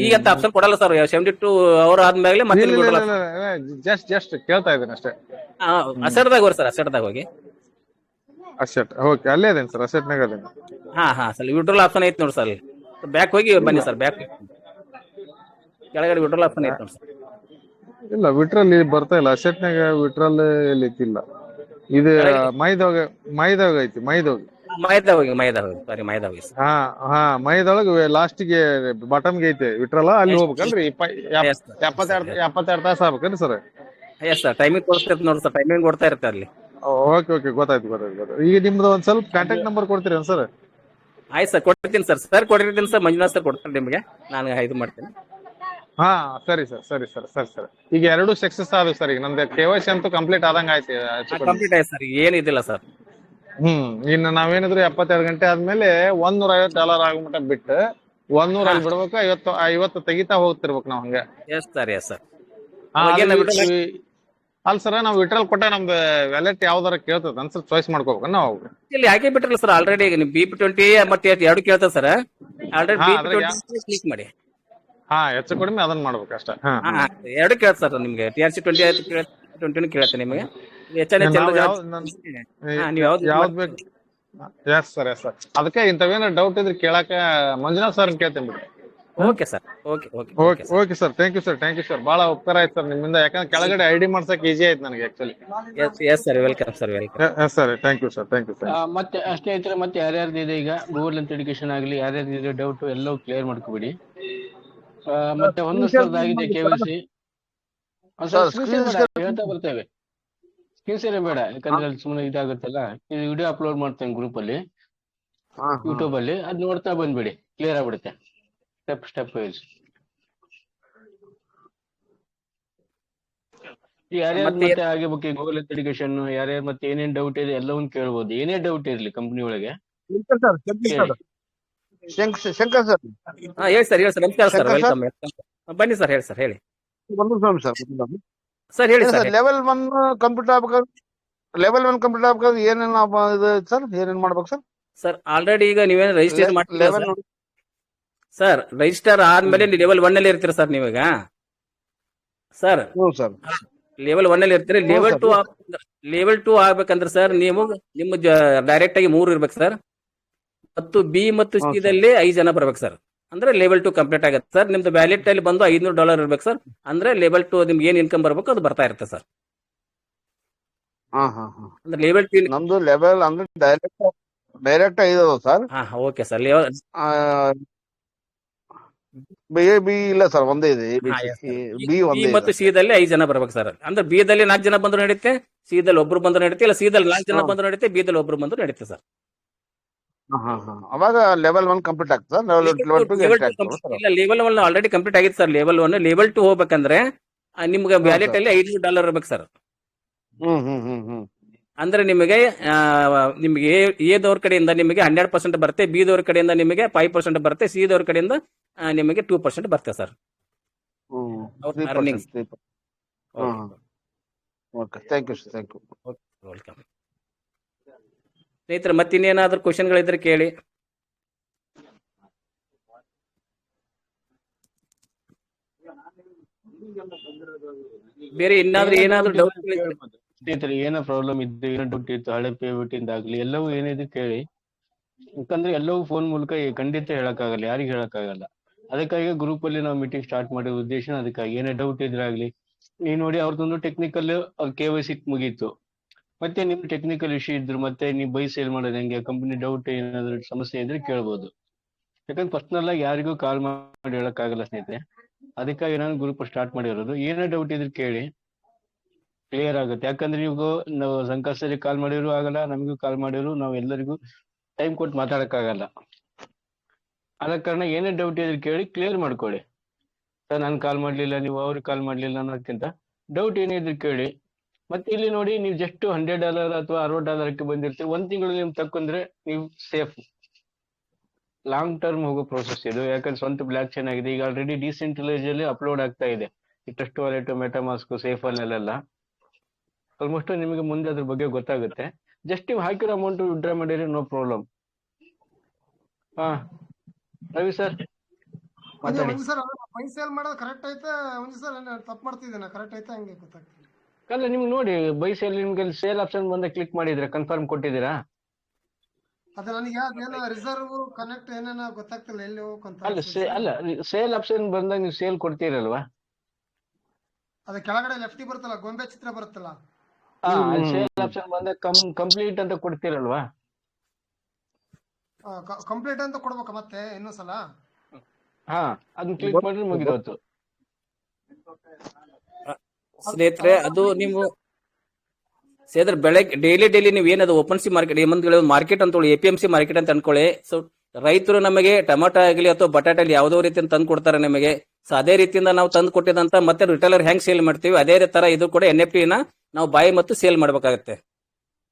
ಈಗ ಅಂತ ಆಪ್ಷನ್ ಕೊಡಲ್ಲ ಸರ್, 72 ಅವರ್ ಆದ್ಮೇಲೆ ಮತ್ತೆ ಜಸ್ಟ್ ಕೇಳ್ತಾ ಇದ್ದೀನಿ ಅಷ್ಟೇ. ಅಸೆಟ್ದಾಗ ಹೋಗಿ ಸರ್, ಅಸೆಟ್ದಾಗ ಹೋಗಿ. ಅಸೆಟ್ ಓಕೆ, ಅಲ್ಲೇ ಅದೇನು ಸರ್, ಅಸೆಟ್ನಾಗ ಅದೇನು? ಹಾ ಸರ್, ವಿಡ್ರಾಲ್ ಆಪ್ಷನ್ ಐತಿ ನೋಡಿ ಸರ್. ಬ್ಯಾಕ್ ಹೋಗಿ ಬನ್ನಿ ಸರ್, ಬ್ಯಾಕ್ ಕೆಳಗಡೆ ವಿಡ್ರಾಲ್ ಆಪ್ಷನ್ ಐತಿ ನೋಡಿ ಸರ್. ಇಲ್ಲ ವಿಡ್ರಾಲ್ ಬರ್ತಾ ಇಲ್ಲ ಅಸೆಟ್ನಾಗ. ವಿಡ್ರಾಲ್ ಎಲ್ಲಿ ಐತಿಲ್ಲ. ಇದು ಮೈದಾಗ ಐತಿ. ಮೈದಾ ಹೋಗಿ ಸಾರಿ, ಮೈದಾ ಹೋಗಿ ಸರ್. ಹಾ ಮೈದೊಳಗೆ ಲಾಸ್ಟಿಗೆ ಬಾಟಮ್ಗೆ ಐತೆ ವಿಟ್ರಲ್ಲ, ಅಲ್ಲಿ ಹೋಗ್ಬೇಕಲ್ರಿ? 72 ತಾಸು ಆಗ್ಬೇಕನ್ರಿ ಸರ್? ಎಸ್ ಸರ್, ಟೈಮಿಂಗ್ ಕೊಡ್ತಿರ್ತ ನೋಡಿ ಸರ್, ಟೈಮಿಂಗ್ ಕೊಡ್ತಾ ಇರುತ್ತೆ ಅಲ್ಲಿ. ಓಕೆ ಗೊತ್ತಾಯ್ತು. ಈಗ ನಿಮ್ದು ಒಂದ್ ಸ್ವಲ್ಪ ಕಾಂಟ್ಯಾಕ್ಟ್ ನಂಬರ್ ಕೊಡ್ತೀರಾ ಸರ್? ಆಯ್ತು ಸರ್, ಕೊಡ್ತೀನಿ ಸರ್ ಕೊಟ್ಟಿರ್ತೀನಿ ಸರ್, ಮಂಜುನಾಥ್ ಸರ್ ಕೊಡ್ತಾರೆ ನಿಮಗೆ, ನಾನು ಇದು ಮಾಡ್ತೀನಿ. ಹಾ ಸರಿ ಸರ್. ಈಗ 2 ಸಕ್ಸಸ್ ಆದವು ಸರ್. ಈಗ ನಮ್ದು KYC ಅಂತೂ ಕಂಪ್ಲೀಟ್ ಆದಂಗ ಆಯ್ತು. ಕಂಪ್ಲೀಟ್ ಆಯ್ತು ಸರ್, ಏನಿದಿಲ್ಲ ಸರ್. ಇನ್ನು ನಾವೇನಿದ್ರು 72 ಗಂಟೆ ಆದ್ಮೇಲೆ $150 ಆಗಮಟ ಬಿಟ್ಟು 100 ಅಲ್ಲಿ ಬಿಡ್ಬೇಕು, 50 ತೆಗಿತಾ ಹೋಗ್ತಿರ್ಬೇಕು ನಾವ್ ಹಂಗ. Yes sir. ಅಲ್ಲ ಸರ್, ನಾವು ವಿಟ್ರಲ್ ಕೊಟ್ಟ ನಮ್ದು ವ್ಯಾಲೆಟ್ ಯಾವ್ದಾರ ಕೇಳ್ತದ ಅನ್ಸಲ್ ಚಾಯ್ಸ್ ಮಾಡ್ಕೋಬೇಕ ನಾವು? ಇಲ್ಲಿ ಹಾಕಿ ಬಿಟ್ರಲ್ಲ ಸರ್ ಆಲ್ರೆಡಿ. ಈಗ ನೀವು BP20 ಮತ್ತೆ 2 ಕೇಳ್ತದೆ ಸರ್. ಆಲ್ರೆಡಿ BP20 ಕ್ಲಿಕ್ ಮಾಡಿ. ಹೆಚ್ಚು ಕಡಿಮೆ ಅದನ್ನ ಮಾಡ್ಬೇಕು ಅಷ್ಟ. 2 ಕೇಳ್ತ ಸರ್ ನಿಮ್ಗೆ. TRC20 ಕೇಳತ್ತೆ ನಿಮಗೆ. ಯಾವ್ದು ಬೇಕು? Yes sir. ಅದಕ್ಕೆ ಇಂಥವೇನ ಡೌಟ್ ಇದ್ರೆ ಕೇಳಾಕ ಮಂಜುನಾಥ್ ಸರ್ ಕೇಳ್ತೇನೆ ಬಿಡಿ. Okay sir. Okay sir, thank you sir. ಬಹಳ ಉಪಕಾರ ಆಯ್ತು ಸರ್ ನಿಮ್ಮಿಂದ. ಯಾಕಂದ್ರೆ ಕೆಳಗಡೆ ID ಮಾಡ್ಸಕ್ ಈಸಿ ಆಯ್ತು ನನಗೆ actually. Yes sir, welcome sir. Yes sir, thank you sir. ಮತ್ತೆ ಅಷ್ಟೇ ಐತ್ರಿ. ಮತ್ತೆ ಯಾರ್ಯಾರ್ದು ಇದೆ ಈಗ ಗೂಗಲ್ ಅಂತ ಎಜುಕೇಶನ್ ಆಗಲಿ, ಯಾರ್ಯಾರ್ದು ಡೌಟ್ ಎಲ್ಲವೂ ಕ್ಲಿಯರ್ ಮಾಡ್ಕೊಬಿಡಿ. ಮತ್ತೆ 1 ವರ್ಷದ ಆಗಿದೆ KYC. ಹೇಳ್ತಾ ಬರ್ತೇವೆ, ಸ್ಕ್ರೀನ್ ಸೇರೆ ಬೇಡ, ಯಾಕಂದ್ರೆ ಅಲ್ಲಿ ಸುಮ್ಮನೆ ಇದಾಗುತ್ತಲ್ಲ. ವಿಡಿಯೋ ಅಪ್ಲೋಡ್ ಮಾಡ್ತೇನೆ ಗ್ರೂಪ್ ಅಲ್ಲಿ, ಯೂಟ್ಯೂಬ್ ಅಲ್ಲಿ. ಅದ್ ನೋಡ್ತಾ ಬಂದ್ಬಿಡಿ, ಕ್ಲಿಯರ್ ಆಗ್ಬಿಡುತ್ತೆ ಸ್ಟೆಪ್ ವೈಸ್. ಯಾರ್ಯಾರು ಮತ್ತೆ ಹಾಗೆ ಬಗ್ಗೆ ಗೂಗಲ್ ಎಜುಕೇಶನ್ ಯಾರ್ಯಾರು ಮತ್ತೆ ಏನೇನ್ ಡೌಟ್ ಇದೆ ಎಲ್ಲವನ್ನ ಕೇಳ್ಬೋದು. ಏನೇ ಡೌಟ್ ಇರ್ಲಿ ಕಂಪನಿ ಒಳಗೆ. ಶಂಕರ್ ಸರ್. ಹೇಳಿ ಸರ್. ನಮಸ್ಕಾರ ಸರ್, ವೆಲ್ಕಮ್. ಬನ್ನಿ ಸರ್, ಹೇಳಿ ಸರ್. ಹೇಳಿ ಸರ್. ಹೇಳಿ ಸರ್. ಲೆವೆಲ್ 1 ಕಂಪ್ಲೀಟ್ ಆಗ್ಬೇಕಾದ್ರೆ ಏನೇನ್ ಸರ್, ಏನೇನ್ ಮಾಡ್ಬೇಕು ಸರ್? ಸರ್ ಆಲ್ರೆಡಿ ಈಗ ನೀವೇನು ರಿಜಿಸ್ಟರ್ ಮಾಡ್ತೀರಾ ಸರ್? ರಿಜಿಸ್ಟರ್ ಆದ್ಮೇಲೆ ಲೆವೆಲ್ 1 ಅಲ್ಲಿ ಇರ್ತೀರಾ ಸರ್ ನೀವೀಗ ಸರ್? ಲೆವೆಲ್ 1 ಅಲ್ಲಿ ಇರ್ತೀರಿ. ಲೆವೆಲ್ 2 ಆಗ್ಬೇಕಂದ್ರೆ ಸರ್ ನಿಮ್ಮ ಡೈರೆಕ್ಟ್ ಆಗಿ 3 ಇರ್ಬೇಕು ಸರ್. ಮತ್ತು B ಮತ್ತು C ದಲ್ಲಿ 5 ಜನ ಬರ್ಬೇಕು ಸರ್. ಅಂದ್ರೆ ಲೆವೆಲ್ 2 ಕಂಪ್ಲೀಟ್ ಆಗುತ್ತೆ ಸರ್. ನಿಮ್ದು ವ್ಯಾಲೆಟ್ ಅಲ್ಲಿ ಬಂದು $500 ಇರ್ಬೇಕು ಸರ್. ಅಂದ್ರೆ ಲೆವೆಲ್ 2 ನಿಮ್ಗೆ ಏನ್ ಇನ್ಕಮ್ ಬರ್ಬೇಕು ಅದು ಬರ್ತಾ ಇರುತ್ತೆ ಸರ್. ಅಂದ್ರೆ ಲೆವೆಲ್ 2 ನಮ್ದು ಲೆವೆಲ್ ಅಂದ್ರೆ direct 5 sir. Okay sir. B ಇಲ್ಲ ಸರ್, ಒಂದೇ ಇದೆ. B ಮತ್ತು C ದಲ್ಲಿ 5 ಜನ ಬರ್ಬೇಕು ಸರ್. ಅಂದ್ರೆ B ದಲ್ಲಿ 4 ಜನ ಬಂದ್ರು ನಡೆಯುತ್ತೆ, C ದಲ್ಲಿ ಒಬ್ರು ಬಂದ್ರು ನಡೆಯುತ್ತೆ, ಇಲ್ಲ C ದಲ್ಲಿ 4 ಜನ ಬಂದ್ರು ನಡೆಯುತ್ತೆ, B ದಲ್ಲಿ ಒಬ್ರು ಬಂದ್ರು ನಡೆಯುತ್ತೆ ಸರ್. ಅವಾಗ ಲೆವೆಲ್ 1 ಕಂಪ್ಲೀಟ್ ಆಗ್ತದೆ ಸರ್. ಇಲ್ಲ, ಲೆವೆಲ್ 1 ಆಲ್ರೆಡಿ ಕಂಪ್ಲೀಟ್ ಆಗಿತ್ತು ಸರ್. ಲೆವೆಲ್ 1. ಲೆವೆಲ್ 2 ಹೋಗ್ಬೇಕಂದ್ರೆ ನಿಮ್ಗೆ ವ್ಯಾಲೆಟ್ ಅಲ್ಲಿ $500 ಇರ್ಬೇಕು ಸರ್. ಅಂದ್ರೆ ನಿಮಗೆ ಎ ದವ್ರ ಕಡೆಯಿಂದ ನಿಮಗೆ 100% ಬರುತ್ತೆ, ಬಿ ದವ್ರ ಕಡೆಯಿಂದ ನಿಮಗೆ 5% ಬರುತ್ತೆ, ಸಿ ದವ್ರ ಕಡೆಯಿಂದ ನಿಮಗೆ 2% ಬರುತ್ತೆ ಸರ್. ಹ್ಮ್ ಅವ್ರ 3%, earnings. 3%. Okay okay, thank you sir, thank you. Okay, welcome. ಸ್ನೇಹಿತರೆ, ಮತ್ತೆ ಇನ್ನೇನಾದ್ರೂ ಕ್ವಶನ್ಗಳಿದ್ರೆ ಕೇಳಿ. ಬೇರೆ ಏನಾದ್ರೂ ಡೌಟ್ ಸ್ನೇಹಿತರೆ, ಏನೋ ಪ್ರಾಬ್ಲಮ್ ಇದ್ದು, ಏನೋ ದುಡ್ಡು ಇತ್ತು, ಹಳೆ ಪೇಮೆಂಟ್ ಇಂದಾಗ್ಲಿ ಎಲ್ಲವೂ ಏನಿದೆ ಕೇಳಿ. ಯಾಕಂದ್ರೆ ಎಲ್ಲವೂ ಫೋನ್ ಮೂಲಕ ಖಂಡಿತ ಹೇಳಕ್ಕಾಗಲ್ಲ, ಯಾರಿಗೂ ಹೇಳಕ್ಕಾಗಲ್ಲ. ಅದಕ್ಕಾಗಿ ಗ್ರೂಪ್ ಅಲ್ಲಿ ನಾವು ಮೀಟಿಂಗ್ ಸ್ಟಾರ್ಟ್ ಮಾಡಿರೋ ಉದ್ದೇಶ ಅದಕ್ಕಾಗಿ. ಏನೇ ಡೌಟ್ ಇದ್ರಾಗ್ಲಿ ನೀವು ನೋಡಿ, ಅವ್ರದ್ದೊಂದು ಟೆಕ್ನಿಕಲ್ KYC ಮುಗೀತು. ಮತ್ತೆ ನಿಮ್ ಟೆಕ್ನಿಕಲ್ ಇಶ್ಯೂ ಇದ್ರು, ಮತ್ತೆ ನೀವು ಬೈ ಸೇಲ್ ಮಾಡೋದು ಹೆಂಗೆ, ಕಂಪನಿ ಡೌಟ್ ಏನಾದ್ರು ಸಮಸ್ಯೆ ಇದ್ರೆ ಕೇಳ್ಬೋದು. ಯಾಕಂದ್ರೆ ಪರ್ಸನಲ್ ಆಗಿ ಯಾರಿಗೂ ಕಾಲ್ ಮಾಡಿ ಹೇಳಕ್ಕಾಗಲ್ಲ ಸ್ನೇಹಿತರೆ. ಅದಕ್ಕಾಗಿ ನಾನು ಗ್ರೂಪ್ ಸ್ಟಾರ್ಟ್ ಮಾಡಿರೋದು. ಏನೇ ಡೌಟ್ ಇದ್ರೆ ಕೇಳಿ, ಕ್ಲಿಯರ್ ಆಗುತ್ತೆ. ಯಾಕಂದ್ರೆ ನೀವು ನಾವು ಸಂಕಷ್ಟದಲ್ಲಿ ಕಾಲ್ ಮಾಡಿದ್ರು ಆಗಲ್ಲ, ನಮಗೂ ಕಾಲ್ ಮಾಡಿದ್ರು ನಾವು ಎಲ್ಲರಿಗೂ ಟೈಮ್ ಕೊಟ್ಟು ಮಾತಾಡಕ್ಕಾಗಲ್ಲ. ಆದ ಕಾರಣ ಏನೇ ಡೌಟ್ ಇದ್ರೆ ಕೇಳಿ, ಕ್ಲಿಯರ್ ಮಾಡ್ಕೊಳ್ಳಿ. ಸರ್ ನಾನು ಕಾಲ್ ಮಾಡ್ಲಿಲ್ಲ, ನೀವು ಅವ್ರಿಗೆ ಕಾಲ್ ಮಾಡ್ಲಿಲ್ಲ ಅನ್ನೋದಕ್ಕಿಂತ ಡೌಟ್ ಏನೇ ಇದ್ರೆ ಕೇಳಿ. ಮತ್ತೆ ಇಲ್ಲಿ ನೋಡಿ, ನೀವು ಜಸ್ಟ್ $100 ಅಥವಾ $60ಕ್ಕೆ ಬಂದಿರ್ತೀರಿ, 1 ತಿಂಗಳಲ್ಲಿ ನಿಮ್ಗೆ ತಕ್ಕೊಂಡ್ರೆ ನೀವು ಸೇಫ್. ಲಾಂಗ್ ಟರ್ಮ್ ಹೋಗೋ ಪ್ರೋಸೆಸ್ ಇದು. ಯಾಕಂದ್ರೆ ಸ್ವಂತ ಬ್ಲಾಕ್ ಚೈನ್ ಆಗಿದೆ. ಈಗ ಆಲ್ರೆಡಿ ಡಿಸೆಂಟ್ರಲೈಸ್ ಅಲ್ಲಿ ಅಪ್ಲೋಡ್ ಆಗ್ತಾ ಇದೆ. ಈ ಟ್ರಸ್ಟ್ ವಾಲೆಟ್, ಮೆಟಾಮಾಸ್ಕ್, ಸೇಫ್ ಅಲ್ಲೆಲ್ಲ ಆಲ್ಮೋಸ್ಟ್ ನಿಮಗೆ ಮುಂದೆ ಅದ್ರ ಬಗ್ಗೆ ಗೊತ್ತಾಗುತ್ತೆ. ಜಸ್ಟ್ ನೀವು ಹಾಕಿರೋ ಅಮೌಂಟ್ ವಿಡ್ರಾ ಮಾಡಿದ್ರೆ ನೋ ಪ್ರಾಬ್ಲಮ್. ಹಾ ರವಿ ಸರ್ ಮಾತಾಡಿ. ಸರ್ ಬೈ ಸೇಲ್ ಮಾಡೋದು ಕರೆಕ್ಟ್ ಐತೆ, ಸರ್ ತಪ್ಪು ಮಾಡ್ತಿದ್ದೇನೆ, ಕರೆಕ್ಟ್ ಐತೆ ಹಂಗೆ ಗೊತ್ತಾಗ್ತಿಲ್ಲ. ಅಲ್ಲ ನಿಮ್ಗೆ ನೋಡಿ, ಬೈ ಸೇಲ್ ನಿಮ್ಗೆ ಸೇಲ್ ಆಪ್ಷನ್ ಬಂದ ಕ್ಲಿಕ್ ಮಾಡಿದ್ರೆ ಕನ್ಫರ್ಮ್ ಕೊಟ್ಟಿದ್ದೀರಾ? ಅದು ನನಗೆ ಅದೇನೋ ರಿಸರ್ವ್ ಕನೆಕ್ಟ್ ಏನೇನೋ ಗೊತ್ತಾಗ್ತಿಲ್ಲ, ಎಲ್ಲಿ ಹೋಗ್ಬೇಕಂತ. ಅಲ್ಲ ಸೇಲ್ ಆಪ್ಷನ್ ಬಂದಾಗ ನೀವು ಸೇಲ್ ಕೊಡ್ತೀರಲ್ವಾ? ಅದ ಕೆಳಗಡೆ ಲೆಫ್ಟಿ ಬರುತ್ತಲ್ಲ, ಗೊಂಬೆ ಚಿತ್ರ ಬರುತ್ತಲ್ಲ, ಸೇಲ್ ಆಪ್ಷನ್ ಬಂದಾಗ ಕಂಪ್ಲೀಟ್ ಅಂತ ಕೊಡ್ತೀರಲ್ವಾ? ಕಂಪ್ಲೀಟ್ ಅಂತ ಕೊಡ್ಬೇಕ ಮತ್ತೆ ಇನ್ನೊಂದ್ಸಲ? ಹಾ, ಅದನ್ನ ಕ್ಲಿಕ್ ಮಾಡಿದ್ರೆ ಮುಗಿದೋತು. ಸ್ನೇಹಿತರೆ, ಅದು ನೀವು ಬೆಳಗ್ಗೆ ಡೈಲಿ ನೀವು ಏನದು ಓಪನ್ ಸಿ ಮಾರ್ಕೆಟ್ ಮಾರ್ಕೆಟ್ ಅಂತೇಳಿ APMC ಮಾರ್ಕೆಟ್ ಅಂತ ಅನ್ಕೊಳ್ಳಿ. ಸೊ ರೈತರು ನಮಗೆ ಟೊಮೆಟೊ ಆಗಲಿ ಅಥವಾ ಬಟಾಟೆ ಆಗಲಿ ಯಾವುದೋ ರೀತಿಯಿಂದ ತಂದು ಕೊಡ್ತಾರೆ ನಮಗೆ. ಸೊ ಅದೇ ರೀತಿಯಿಂದ ನಾವು ತಂದು ಕೊಟ್ಟಿದಂತ ಮತ್ತೆ ರಿಟೇಲರ್ ಹೆಂಗ್ ಸೇಲ್ ಮಾಡ್ತೀವಿ, ಅದೇ ತರ ಇದು ಕೂಡ NFT ನ ನಾವು ಬಾಯ್ ಮತ್ತು ಸೇಲ್ ಮಾಡ್ಬೇಕಾಗತ್ತೆ.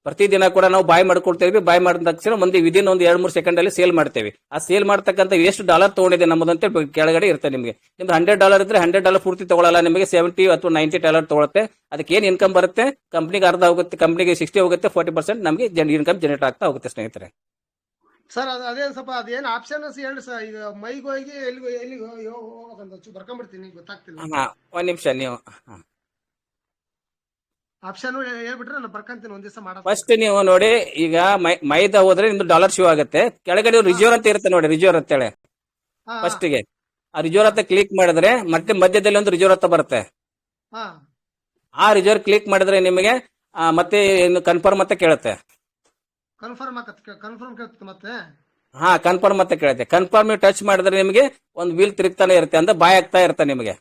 ಪ್ರತಿದಿನ ಕೂಡ ನಾವು ಬಾಯ್ ಮಾಡ್ಕೊಡ್ತೇವೆ. ಬಾಯ್ ಮಾಡಿದ ತಕ್ಷಣ ವಿದಿನ್ ಒಂದು 2-3 ಸೆಕೆಂಡ್ ಅಲ್ಲಿ ಸೇಲ್ ಮಾಡ್ತೇವೆ. ಆ ಸೇಲ್ ಮಾಡ್ತಕ್ಕಂಥ ಎಷ್ಟು $, ತಗೊಂಡಿದೆ ನಮ್ಮದಂತೆ ಕೆಳಗಡೆ ಇರುತ್ತೆ. ನಿಮ್ಗೆ $100 ಇದ್ರೆ $100 ಪೂರ್ತಿ ತಗೊಳ್ಳಲ್ಲ, ನಿಮಗೆ $70 ಅಥವಾ $90 ತಗೊಳುತ್ತೆ. ಅದಕ್ಕೆ ಏನ್ ಇನ್ಕಮ್ ಬರುತ್ತೆ, ಕಂಪ್ನಿಗೆ ಅರ್ಧ ಹೋಗುತ್ತೆ, ಕಂಪ್ನಿಗೆ 60 ಹೋಗುತ್ತೆ, 40% ನಮಗೆ ಇನ್ಕಮ್ ಜನರೇಟ್ ಆಗ್ತಾ ಹೋಗುತ್ತೆ ಸ್ನೇಹಿತರೆ. ಸರ್ ಅದೇ ಸ್ವಲ್ಪ ಅದೇನು ಆಪ್ಷನ್ ಹೇಳಿ ಸರ್. ಈಗ ಮೈಗೆ ಹೋಗಿ ಎಲ್ಲಿಗೆ ಹೋಗ್ಬೇಕಂತ ಬರ್ಕೊಂಡ್ಬಿಡ್ತೀನಿ, ಗೊತ್ತಾಗ್ತಿಲ್ಲ. ಒಂದ್ ನಿಮಿಷ ನೀವು ಆಪ್ಷನ್ ಹೇಳ್ಬಿಟ್ರೆ ನಾನು ಬರ್ಕಂತೀನಿ ಒಂದ್ ದಿವಸ ಮಾಡೋದು. ಫಸ್ಟ್ ನೀವು ನೋಡಿ, ಈಗ ಮೈದಾ ಹೋದ್ರೆ ನಿಮ್ದು $, ಶೋ ಆಗುತ್ತೆ. ಕೆಳಗಡೆ ರಿಜೋರ್ ಅಂತ ಇರುತ್ತೆ ನೋಡಿ, ರಿಜೋರ್ ಅಂತೇಳಿ ಫಸ್ಟ್ ಗೆ ಆ ರಿಜೋರ್ ಅಂತ ಕ್ಲಿಕ್ ಮಾಡಿದ್ರೆ ಮತ್ತೆ ಮಧ್ಯದಲ್ಲಿ ಒಂದು ರಿಜೋರ್ ಅಂತ ಬರುತ್ತೆ. ಆ ರಿಜೋರ್ ಕ್ಲಿಕ್ ಮಾಡಿದ್ರೆ ನಿಮಗೆ ಮತ್ತೆ ಕನ್ಫರ್ಮ್ ಅಂತ ಕೇಳುತ್ತೆ. ಕನ್ಫರ್ಮ್ ಕೇಳುತ್ತೆ ಮತ್ತೆ. ಹಾ, ಕನ್ಫರ್ಮ್ ಅಂತ ಕೇಳುತ್ತೆ. ಕನ್ಫರ್ಮ್ ಟಚ್ ಮಾಡಿದ್ರೆ ನಿಮಗೆ ಒಂದು ವೀಲ್ ತಿರುಗ್ತಾನೆ ಇರುತ್ತೆ, ಅಂದ್ರೆ ಬಾಯ್ ಆಗ್ತಾ ಇರುತ್ತೆ ನಿಮಗೆ.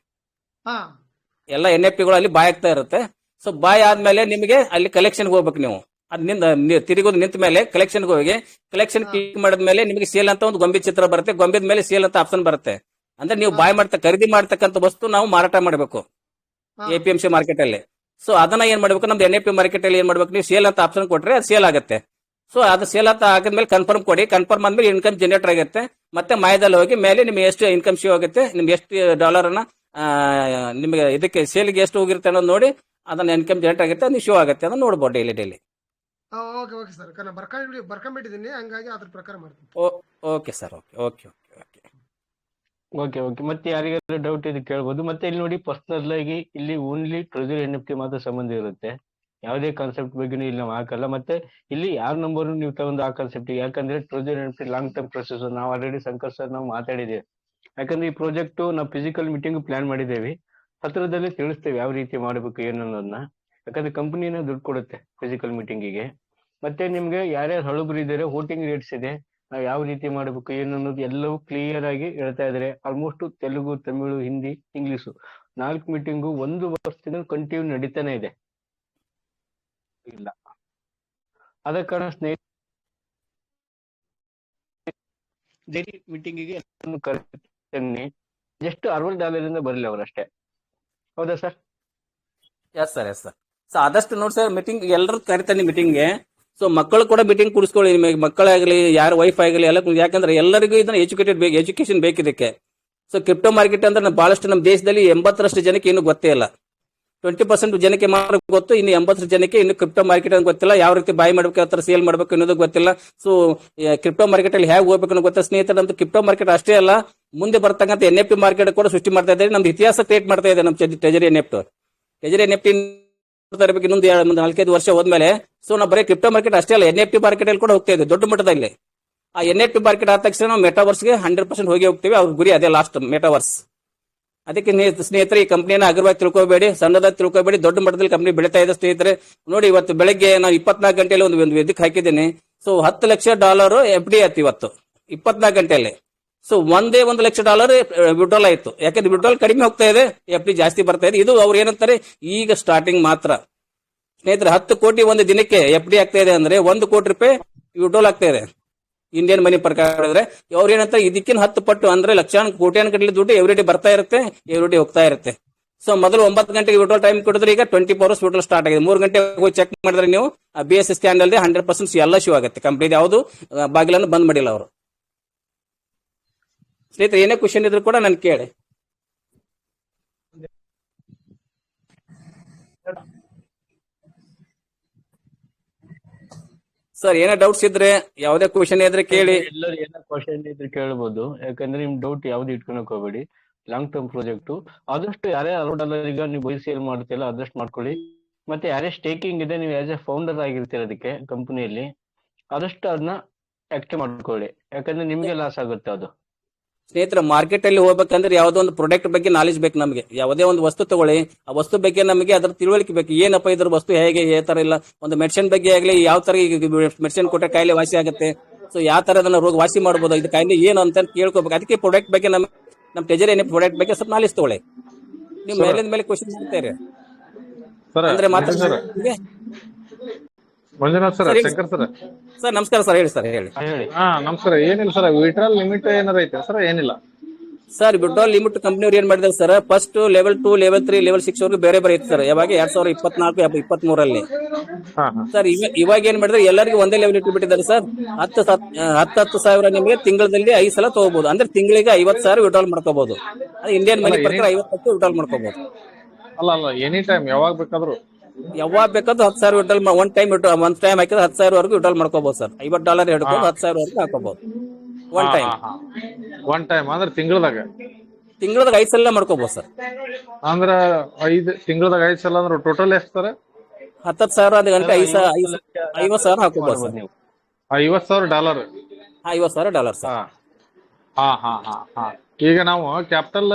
ಎಲ್ಲ NFT ಅಲ್ಲಿ ಬಾಯ್ ಆಗ್ತಾ ಇರುತ್ತೆ. ಸೊ ಬಾಯ್ ಆದ್ಮೇಲೆ ನಿಮಗೆ ಅಲ್ಲಿ ಕಲೆಕ್ಷನ್ ಹೋಗ್ಬೇಕು. ನೀವು ಅದ್ನಿಂದ ತಿರುಗೋದು ನಿಂತ ಮೇಲೆ ಕಲೆಕ್ಷನ್ ಹೋಗಿ ಕಲೆಕ್ಷನ್ ಕ್ಲಿಕ್ ಮಾಡಿದ್ಮೇಲೆ ನಿಮಗೆ ಸೇಲ್ ಅಂತ ಒಂದು ಗೊಂಬೆ ಚಿತ್ರ ಬರುತ್ತೆ. ಗೊಂಬೆದ ಮೇಲೆ ಸೇಲ್ ಅಂತ ಆಪ್ಷನ್ ಬರುತ್ತೆ. ಅಂದ್ರೆ ನೀವು ಬಾಯ್ ಖರೀದಿ ಮಾಡ್ತಕ್ಕಂಥ ವಸ್ತು ನಾವು ಮಾರಾಟ ಮಾಡಬೇಕು APMC ಮಾರ್ಕೆಟ್ ಅಲ್ಲಿ. ಸೊ ಅದನ್ನ ಏನ್ ಮಾಡ್ಬೇಕು, ನಮ್ದು NFT ಮಾರ್ಕೆಟ್ ಅಲ್ಲಿ ಏನ್ ಮಾಡ್ಬೇಕು, ನೀವು ಸೇಲ್ ಅಂತ ಆಪ್ಷನ್ ಕೊಟ್ರೆ ಅದು ಸೇಲ್ ಆಗುತ್ತೆ. ಸೊ ಅದು ಸೇಲ್ ಅಂತ ಹಾಕಿದ್ಮೇಲೆ ಕನ್ಫರ್ಮ್ ಕೊಡಿ. ಕನ್ಫರ್ಮ್ ಆದ್ಮೇಲೆ ಇನ್ಕಮ್ ಜನರೇಟರ್ ಆಗುತ್ತೆ. ಮತ್ತೆ ಮಾಯದಲ್ಲಿ ಹೋಗಿ ಮೇಲೆ ನಿಮ್ಗೆ ಎಷ್ಟು ಇನ್ಕಮ್ ಶೋ ಆಗುತ್ತೆ, ನಿಮ್ಗೆ ಎಷ್ಟು $, ನಿಮಗೆ ಇದಕ್ಕೆ ಸೇಲ್ಗೆ ಎಷ್ಟು ಹೋಗಿರುತ್ತೆ ಅನ್ನೋದು ನೋಡಿ ಅದನ್ನ ಇನ್ಕಮ್ ಜನರೇಟ್ ಆಗುತ್ತೆ, ಅದು ಶೋ ಆಗುತ್ತೆ, ಅದನ್ನ ನೋಡ್ಬೋದು ಡೈಲಿ. ಓಕೆ ಸರ್, ಬರ್ಕೊಂಡ್ಬಿಟ್ಟಿದ್ದೀನಿ, ಹಂಗಾಗಿ ಅದ್ರ ಪ್ರಕಾರ ಮಾಡ್ತೀನಿ. Okay sir, okay. ಮತ್ತೆ ಯಾರಿಗಾದ್ರೂ ಡೌಟ್ ಇದೆ ಕೇಳ್ಬೋದು. ಮತ್ತೆ ಇಲ್ಲಿ ನೋಡಿ, ಪರ್ಸನಲ್ ಆಗಿ ಇಲ್ಲಿ ಓನ್ಲಿ ಟ್ರೆಜರಿ NFT ಮಾತ್ರ ಸಂಬಂಧ ಇರುತ್ತೆ. ಯಾವುದೇ ಕಾನ್ಸೆಪ್ಟ್ ಬಗ್ಗೆ ಇಲ್ಲಿ ನಾವು ಹಾಕಲ್ಲ. ಮತ್ತೆ ಇಲ್ಲಿ ಯಾರ ನಂಬರ್ ನೀವು ತಗೊಂಡು ಆ ಕಾನ್ಸೆಪ್ಟ್, ಯಾಕಂದ್ರೆ treasury NFT long term process. ನಾವು ಆಲ್ರೆಡಿ ಶಂಕರ್ ಸರ್ ನಾವು ಮಾತಾಡಿದ್ದೇವೆ. ಯಾಕಂದ್ರೆ ಈ ಪ್ರಾಜೆಕ್ಟ್ ನಾವು ಫಿಸಿಕಲ್ ಮೀಟಿಂಗ್ ಪ್ಲಾನ್ ಮಾಡಿದ್ದೇವೆ. ಹತ್ರದಲ್ಲಿ ತಿಳಿಸ್ತೇವೆ ಯಾವ ರೀತಿ ಮಾಡಬೇಕು ಏನು ಅನ್ನೋದನ್ನ. ಯಾಕಂದ್ರೆ ಕಂಪನಿನ ದುಡ್ಡು ಕೊಡುತ್ತೆ ಫಿಸಿಕಲ್ ಮೀಟಿಂಗಿಗೆ. ಮತ್ತೆ ನಿಮ್ಗೆ ಯಾರ್ಯಾರು ಹಳುಬರು ಇದ್ದಾರೆ, ವೋಟಿಂಗ್ ರೇಟ್ಸ್ ಇದೆ, ನಾವು ಯಾವ ರೀತಿ ಮಾಡಬೇಕು ಏನು ಅನ್ನೋದು ಎಲ್ಲವೂ ಕ್ಲಿಯರ್ ಆಗಿ ಹೇಳ್ತಾ ಇದ್ದಾರೆ. Almost Telugu, Tamil, Hindi, English 4 meeting 1 ವರ್ಷದಿಂದ ಕಂಟಿನ್ಯೂ ನಡೀತಾನೆ ಇದೆ. ಇಲ್ಲ ಆದ ಕಾರಣ ಡೈಲಿ ಮೀಟಿಂಗಿಗೆ ಕರೆಕ್ಟ್ ಜಸ್ಟ್ $60 ಬರಲಿ ಅವರಷ್ಟೇ. ಹೌದಾ ಸರ್? Yes sir. ಸೊ ಆದಷ್ಟು ನೋಡಿ ಸರ್ ಮೀಟಿಂಗ್ ಎಲ್ಲರೂ ಕರಿತಾನೆ ಮೀಟಿಂಗ್ಗೆ. ಸೊ ಮಕ್ಕಳು ಕೂಡ ಮೀಟಿಂಗ್ ಕುಡಿಸ್ಕೊಳ್ಳಿ, ನಿಮಗೆ ಮಕ್ಕಳಾಗಲಿ ಯಾರ ವೈಫ್ ಆಗಲಿ ಎಲ್ಲ ಯಾಕಂದ್ರೆ ಎಲ್ಲರಿಗೂ ಇದನ್ನ ಎಜುಕೇಶನ್ ಬೇಕಿದಕ್ಕೆ. ಸೊ ಕ್ರಿಪ್ಟೋ ಮಾರ್ಕೆಟ್ ಅಂದ್ರೆ ಬಹಳಷ್ಟು ನಮ್ಮ ದೇಶದಲ್ಲಿ 80% ಜನಕ್ಕೆ ಇನ್ನೂ ಗೊತ್ತೇ ಇಲ್ಲ. 20% ಜನಕ್ಕೆ ಮಾತ್ರ ಗೊತ್ತು, ಇನ್ನು 80% ಜನಕ್ಕೆ ಇನ್ನು ಕ್ರಿಪ್ಟೋ ಮಾರ್ಕೆಟ್ ಅಂತ ಗೊತ್ತಿಲ್ಲ. ಯಾವ ರೀತಿ ಬಾಯ್ ಮಾಡ್ಬೇಕು, ಯಾವ ತರ ಸೇಲ್ ಮಾಡ್ಬೇಕು ಅನ್ನೋದು ಗೊತ್ತಿಲ್ಲ. ಸೊ ಕ್ರಿಪ್ಟೋ ಮಾರ್ಕೆಟ್ ಅಲ್ಲಿ ಹೇಗೆ ಹೋಗ್ಬೇಕು ಅನ್ನೋ ಗೊತ್ತಿಲ್ಲ ಸ್ನೇಹಿತರೆ. ನಮ್ದು ಕ್ರಿಪ್ಟೋ ಮಾರ್ಕೆಟ್ ಅಷ್ಟೇ ಅಲ್ಲ, ಮುಂದೆ ಬರ್ತಕ್ಕಂಥ NFT ಮಾರ್ಕೆಟ್ ಕೂಡ ಸೃಷ್ಟಿ ಮಾಡ್ತಾ ಇದ್ದಾರೆ. ನಮ್ದು ಇತಿಹಾಸ ಕ್ರಿಯೇಟ್ ಮಾಡ್ತಾ ಇದೆ ನಮ್ಮ ಟ್ರೆಜರಿ NFT ಇರಬೇಕು ಇನ್ನೊಂದು 4-5 ವರ್ಷ ಹೋದ್ಮೇಲೆ. ಸೊ ನಾವು ಬರೀ ಕ್ರಿಪ್ಟೋ ಮಾರ್ಕೆಟ್ ಅಷ್ಟೇ ಅಲ್ಲ, NFT ಮಾರ್ಕೆಟ್ ಅಲ್ಲಿ ಕೂಡ ಹೋಗ್ತಾ ಇದೆ ದೊಡ್ಡ ಮಟ್ಟದಲ್ಲಿ. ಆ NFT ಮಾರ್ಕೆಟ್ ಆದ ತಕ್ಷಣ ನಾವು ಮೆಟಾವರ್ಸ್ಗೆ 100% ಹೋಗಿ ಹೋಗ್ತೀವಿ. ಅವ್ರ ಗುರಿ ಅದೇ ಲಾಸ್ಟ್ ಮೆಟಾವರ್ಸ್. ಅದಕ್ಕೆ ಸ್ನೇಹಿತರೆ ಈ ಕಂಪ್ನಿಯನ್ನ ಹಗುರವಾಗಿ ತಿಳ್ಕೋಬೇಡಿ, ಸಣ್ಣದಾಗಿ ತಿಳ್ಕೋಬೇಡಿ, ದೊಡ್ಡ ಮಟ್ಟದಲ್ಲಿ ಕಂಪ್ನಿ ಬೆಳೀತಾ ಇದೆ ಸ್ನೇಹಿತರೆ. ನೋಡಿ ಇವತ್ತು ಬೆಳಗ್ಗೆ ನಾನು 24 ಗಂಟೆಯಲ್ಲಿ ಒಂದು ಇದಕ್ಕೆ ಹಾಕಿದ್ದೀನಿ. ಸೊ $10 ಲಕ್ಷ FD ಆಯ್ತು ಇವತ್ತು 24 ಗಂಟೆಯಲ್ಲಿ. ಸೊ ಒಂದೇ $1 ಲಕ್ಷ ವಿಡ್ರಾಲ್ ಆಯ್ತು. ಯಾಕಂದ್ರೆ ವಿಡ್ರಾಲ್ ಕಡಿಮೆ ಹೋಗ್ತಾ ಇದೆ, FD ಜಾಸ್ತಿ ಬರ್ತಾ ಇದೆ. ಇದು ಅವ್ರು ಏನಂತಾರೆ ಈಗ ಸ್ಟಾರ್ಟಿಂಗ್ ಮಾತ್ರ ಸ್ನೇಹಿತರೆ. 10 ಕೋಟಿ ಒಂದು ದಿನಕ್ಕೆ FD ಆಗ್ತಾ ಇದೆ ಅಂದ್ರೆ 1 ಕೋಟಿ ರೂಪಾಯಿ ವಿಡ್ರಾಲ್ ಆಗ್ತಾ ಇದೆ ಇಂಡಿಯನ್ ಮನಿ ಪ್ರಕಾರ ಹೇಳಿದ್ರೆ. ಅವ್ರು ಏನಂತ ಇದಕ್ಕಿಂತ 10 ಪಟ್ಟು ಅಂದ್ರೆ ಲಕ್ಷಾನ್ ಕೋಟ್ಯಾನ್ ಗಟ್ಟಲೆ ದುಡ್ಡು ಎವ್ರಿಡೇ ಬರ್ತಾ ಇರುತ್ತೆ, ಎವ್ರಿಡೇ ಹೋಗ್ತಾ ಇರುತ್ತೆ. ಸೊ ಮೊದಲು 9 ಗಂಟೆಗೆ ವಿಡ್ರಾಲ್ ಟೈಮ್ ಕೊಡಿದ್ರೆ ಈಗ 24 hours ವಿಡ್ರಾಲ್ ಸ್ಟಾರ್ಟ್ ಆಗಿದೆ. 3 ಗಂಟೆ ಹೋಗಿ ಚೆಕ್ ಮಾಡಿದ್ರೆ ನೀವು BSS ಸ್ಕ್ಯಾನ್ ಅಲ್ಲಿ 100% ಎಲ್ಲ ಶೂ ಆಗುತ್ತೆ. ಕಂಪ್ನಿ ಯಾವುದು ಬಾಗಿಲನ್ನು ಬಂದ್ ಮಾಡಿಲ್ಲ ಅವರು. ಸ್ನೇಹಿತರೆ ಏನೇ ಕ್ವಶನ್ ಇದ್ರು ಕೂಡ ನನ್ ಕೇಳಿ. ಸರ್ ಏನೋ ಡೌಟ್ಸ್ ಇದ್ರೆ ಯಾವ್ದೇ ಕ್ವಶನ್ ಇದ್ರೆ ಕೇಳಿ. ಎಲ್ಲರೂ ಏನೋ ಕ್ವಶನ್ ಇದ್ರೆ ಕೇಳ್ಬೋದು. ಯಾಕಂದ್ರೆ ನಿಮ್ ಡೌಟ್ ಯಾವ್ದು ಇಟ್ಕೊಳಕ್ ಹೋಗ್ಬೇಡಿ. ಲಾಂಗ್ ಟರ್ಮ್ ಪ್ರಾಜೆಕ್ಟ್ ಆದಷ್ಟು ಯಾರೇ $100 ಈಗ ನೀವು ಬೈ ಸೇಲ್ ಮಾಡ್ತಿಲ್ಲ ಆದಷ್ಟು ಮಾಡ್ಕೊಳ್ಳಿ. ಮತ್ತೆ ಯಾರೇ ಸ್ಟೇಕಿಂಗ್ ಇದೆ, ನೀವು ಆಸ್ ಎ ಫೌಂಡರ್ ಆಗಿರ್ತೀರ ಅದಕ್ಕೆ ಕಂಪನಿಯಲ್ಲಿ, ಆದಷ್ಟು ಅದನ್ನ ಆಕ್ಟಿವ್ ಮಾಡ್ಕೊಳ್ಳಿ. ಯಾಕಂದ್ರೆ ನಿಮ್ಗೆ ಲಾಸ್ ಆಗುತ್ತೆ ಅದು. ಸ್ನೇಹಿತರೆ ಮಾರ್ಕೆಟ್ ಅಲ್ಲಿ ಹೋಗ್ಬೇಕಂದ್ರೆ ಯಾವ್ದೋ ಒಂದು ಪ್ರಾಡಕ್ಟ್ ಬಗ್ಗೆ ನಾಲೆಜ್ ಬೇಕು ನಮಗೆ. ಯಾವುದೇ ಒಂದು ವಸ್ತು ತಗೊಳ್ಳಿ, ಆ ವಸ್ತು ಬಗ್ಗೆ ನಮಗೆ ಅದ್ರ ತಿಳುವಳಿಕೆ ಬೇಕು. ಏನಪ್ಪ ಇದ್ರ ವಸ್ತು ಹೇಗೆ ಯಾವ ತರ ಇಲ್ಲ. ಒಂದು ಮೆಡಿಸಿನ್ ಬಗ್ಗೆ ಆಗ್ಲಿ, ಯಾವ ತರ ಮೆಡಿಸಿನ್ ಕೊಟ್ರೆ ಕಾಯಿಲೆ ವಾಸಿ ಆಗುತ್ತೆ, ಸೊ ಯಾವ ತರ ಅದನ್ನ ರೋಗ ವಾಸಿ ಮಾಡಬಹುದು, ಇದು ಕಾಯಿಲೆ ಏನು ಅಂತ ಕೇಳ್ಕೋಬೇಕು. ಅದಕ್ಕೆ ಪ್ರಾಡಕ್ಟ್ ಬಗ್ಗೆ ನಮ್ಮ ಟ್ರೆಜರಿ ಪ್ರಾಡಕ್ಟ್ ಬಗ್ಗೆ ಸ್ವಲ್ಪ ನಾಲೆಜ್ ತಗೊಳ್ಳಿ. ನೀವು ಮೇಲಿಂದ ಮೇಲೆ ಕ್ವಶನ್ ಮಾಡ್ತಾರೆ ಅಂದ್ರೆ ಮಾತ್ರ. Manjunath sir, Shankar sir. Sir ನಮಸ್ಕಾರ ಸರ್, ಹೇಳಿ ಸರ್ ಹೇಳಿ. ನಮಸ್ಕಾರ. ಏನಿಲ್ಲ ಸರ್, ವಿಡ್ರಾಲ್ ಲಿಮಿಟ್ ಏನಾರ ಐತೆ ಸರ್? ಏನಿಲ್ಲ ಸರ್. ವಿಡ್ರಾಲ್ ಲಿಮಿಟ್ ಕಂಪ್ನಿಯವ್ರು ಏನ್ ಮಾಡಿದಾರೆ sir, first level 2, level 3, level 6 ವರೆಗೂ ಬೇರೆ ಬೇರೆ ಇತ್ತು ಸರ್. ಯಾವಾಗ 2024-23 ಸರ್. ಇವಾಗ ಏನ್ ಮಾಡಿದ್ರೆ ಎಲ್ಲರಿಗೂ ಒಂದೇ ಲೆವೆಲ್ ಇಟ್ಬಿಟ್ಟಿದ್ದಾರೆ ಸರ್. 10,000 ನಿಮಗೆ ತಿಂಗಳಲ್ಲಿ 5 ಸಲ ತಗೋಬಹುದು. ಅಂದ್ರೆ ತಿಂಗಳಿಗೆ 50,000 ವಿಡ್ರಾಲ್ ಮಾಡ್ಕೋಬಹುದು. ಇಂಡಿಯನ್ ಮನಿ ಪ್ರಕಾರ 50 ವಿಡ್ರಾಲ್ ಮಾಡ್ಕೋಬಹುದು. ಅಲ್ಲ ಎನಿ ಟೈಮ್ ಯಾವಾಗ ಬೇಕಾದ್ರು ಬೇಕಾದ್ರೂ 10,000 ವಿಡ್ರಾಲ್ ಒನ್ ಟೈಮ್ ಹಾಕಿದ್ರೆ 10,000 ವರೆಗೂ ವಿಡ್ರಾಲ್ ಮಾಡ್ಕೋಬಹುದು ಸರ್. $50 ಹಿಡ್ಕೊಂಡು 10,000 ವರೆಗೂ ಹಾಕೋಬಹುದು ಒನ್ ಟೈಮ್ ಅಂದ್ರೆ ತಿಂಗಳದಾಗ 5 ಸಲ ಮಾಡ್ಕೋಬಹುದು ಸರ್. ಅಂದ್ರ 5 ತಿಂಗಳದಾಗ 5 ಸಲ ಅಂದ್ರೆ ಟೋಟಲ್ ಎಷ್ಟು ಸರ್? 10,000 ಅದು ಗಂಟೆ 50,000 ಹಾಕೋಬಹುದು ಸರ್ ನೀವು. $50,000 $50,000 ಸರ್. ಈಗ ನಾವು ಕ್ಯಾಪಿಟಲ್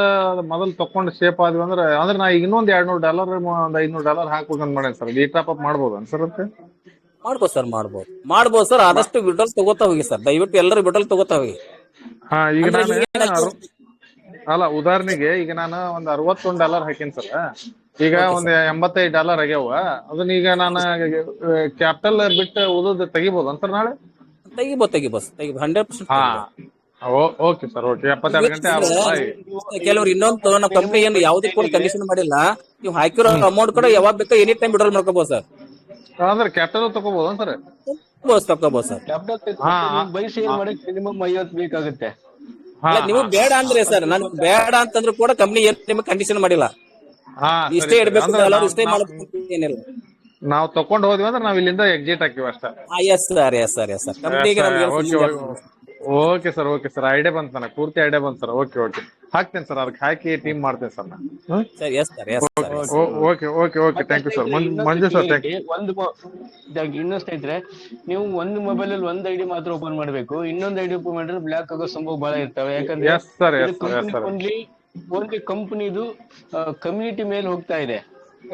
ಮೊದಲು ತಕೊಂಡು ಶೇಪ್ ಆದ್ವಿ ಅಂದ್ರೆ ನಾ ಈಗ ಇನ್ನೊಂದ್ $200 ಒಂದ್ $500 ಹಾಕ್ಬೇಕಂತ ಮಾಡೇನ್ ಸರ್. ಈ ಟಾಪ್ ಅಪ್ ಮಾಡ್ಬೋದು ಸರ್? ಮಾಡ್ಬೋದು ಸರ್, ಮಾಡ್ಬೋದು ಸರ್. ಆದಷ್ಟು ವಿಡ್ರಾಲ್ ತಗೋತಾ ಹೋಗಿ ಸರ್, ದಯವಿಟ್ಟು ಎಲ್ಲರೂ ವಿಡ್ರಾಲ್ ತಗೋತಾ ಹೋಗಿ. ಈಗ ನಾನು ಉದಾಹರಣೆಗೆ ಈಗ ನಾನು ಒಂದ್ $61 ಹಾಕಿನ್ ಸರ್. ಈಗ ಒಂದ್ $85 ಆಗ್ಯಾವ. ಅದನ್ನ ಈಗ ನಾನು ಕ್ಯಾಪಿಟಲ್ ಬಿಟ್ಟು ಉಳಿದ ತೆಗಿಬೋದು ಸರ್ ನಾಳೆ? ತೆಗಿಬೋದು 100%. Okay sir, okay. 72 ಗಂಟೆ ಕೆಲವ್ರು ಇನ್ನೊಂದು ನಮ್ಮ ಕಂಪ್ನಿ ಏನು ಯಾವುದೇ ಕೂಡ ಕಂಡೀಷನ್ ಮಾಡಿಲ್ಲ. ನೀವು ಹಾಕಿರೋ ಅಮೌಂಟ್ ಕೂಡ ಯಾವಾಗ ಬೇಕಾ ಎನಿ ಟೈಮ್ ವಿಡ್ರಾಲ್ ಮಾಡ್ಕೋಬಹುದು ಸರ್. ಅಂದ್ರೆ ಕ್ಯಾಪಿಟಲ್ ತಗೋಬಹುದು ಸರ್? ತಗೋಬಹುದು ಸರ್. ಬೈ ಸೇಲ್ ಮಾಡಕ್ ಮಿನಿಮಮ್ 50 ಬೇಕಾಗುತ್ತೆ. ನಿಮಗೆ ಬೇಡ ಅಂದ್ರೆ ಸರ್, ನಾನು ಬೇಡ ಅಂತಂದ್ರು ಕೂಡ ಕಂಪ್ನಿ ಏನು ನಿಮಗೆ ಕಂಡೀಷನ್ ಮಾಡಿಲ್ಲ. ಇಷ್ಟೇ ಇಡಬೇಕು, ಇಷ್ಟೇ ಮಾಡಬೇಕು ಏನಿಲ್ಲ. ನಾವು ತಕೊಂಡ್ ಹೋದ್ವಿ ಅಂದ್ರೆ ನಾವ್ ಇಲ್ಲಿಂದ ಎಕ್ಸಿಟ್ ಹಾಕಿವಿ ಅಷ್ಟೇ. Yes sir. ಕಂಪ್ನಿಗೆ ಓಕೆ ಸರ್, ಐಡಿಯಾ ಬಂತು ನನಗೆ, ಪೂರ್ತಿ ಐಡಿಯಾ ಬಂತು ಸರ್. ಓಕೆ ಹಾಕ್ತೇನೆ ಸರ್, ಅದಕ್ಕೆ ಹಾಕಿ ಟೀಮ್ ಮಾಡ್ತೇನೆ ಸರ್ ನಾನು. Okay thank you sir. Manju sir, ಇನ್ನೊಂದ್ ಇದ್ರೆ ನೀವು ಒಂದು ಮೊಬೈಲ್ ಅಲ್ಲಿ ಒಂದ್ ಐಡಿ ಮಾತ್ರ ಓಪನ್ ಮಾಡ್ಬೇಕು. ಇನ್ನೊಂದ್ ಐಡಿ ಓಪನ್ ಮಾಡಿದ್ರೆ ಬ್ಲಾಕ್ ಆಗೋ ಸಂಭವ ಬಹಳ ಇರ್ತವೆ. ಯಾಕಂದ್ರೆ ಓನ್ಲಿ ಕಂಪನಿದು ಕಮ್ಯುನಿಟಿ ಮೇಲೆ ಹೋಗ್ತಾ ಇದೆ.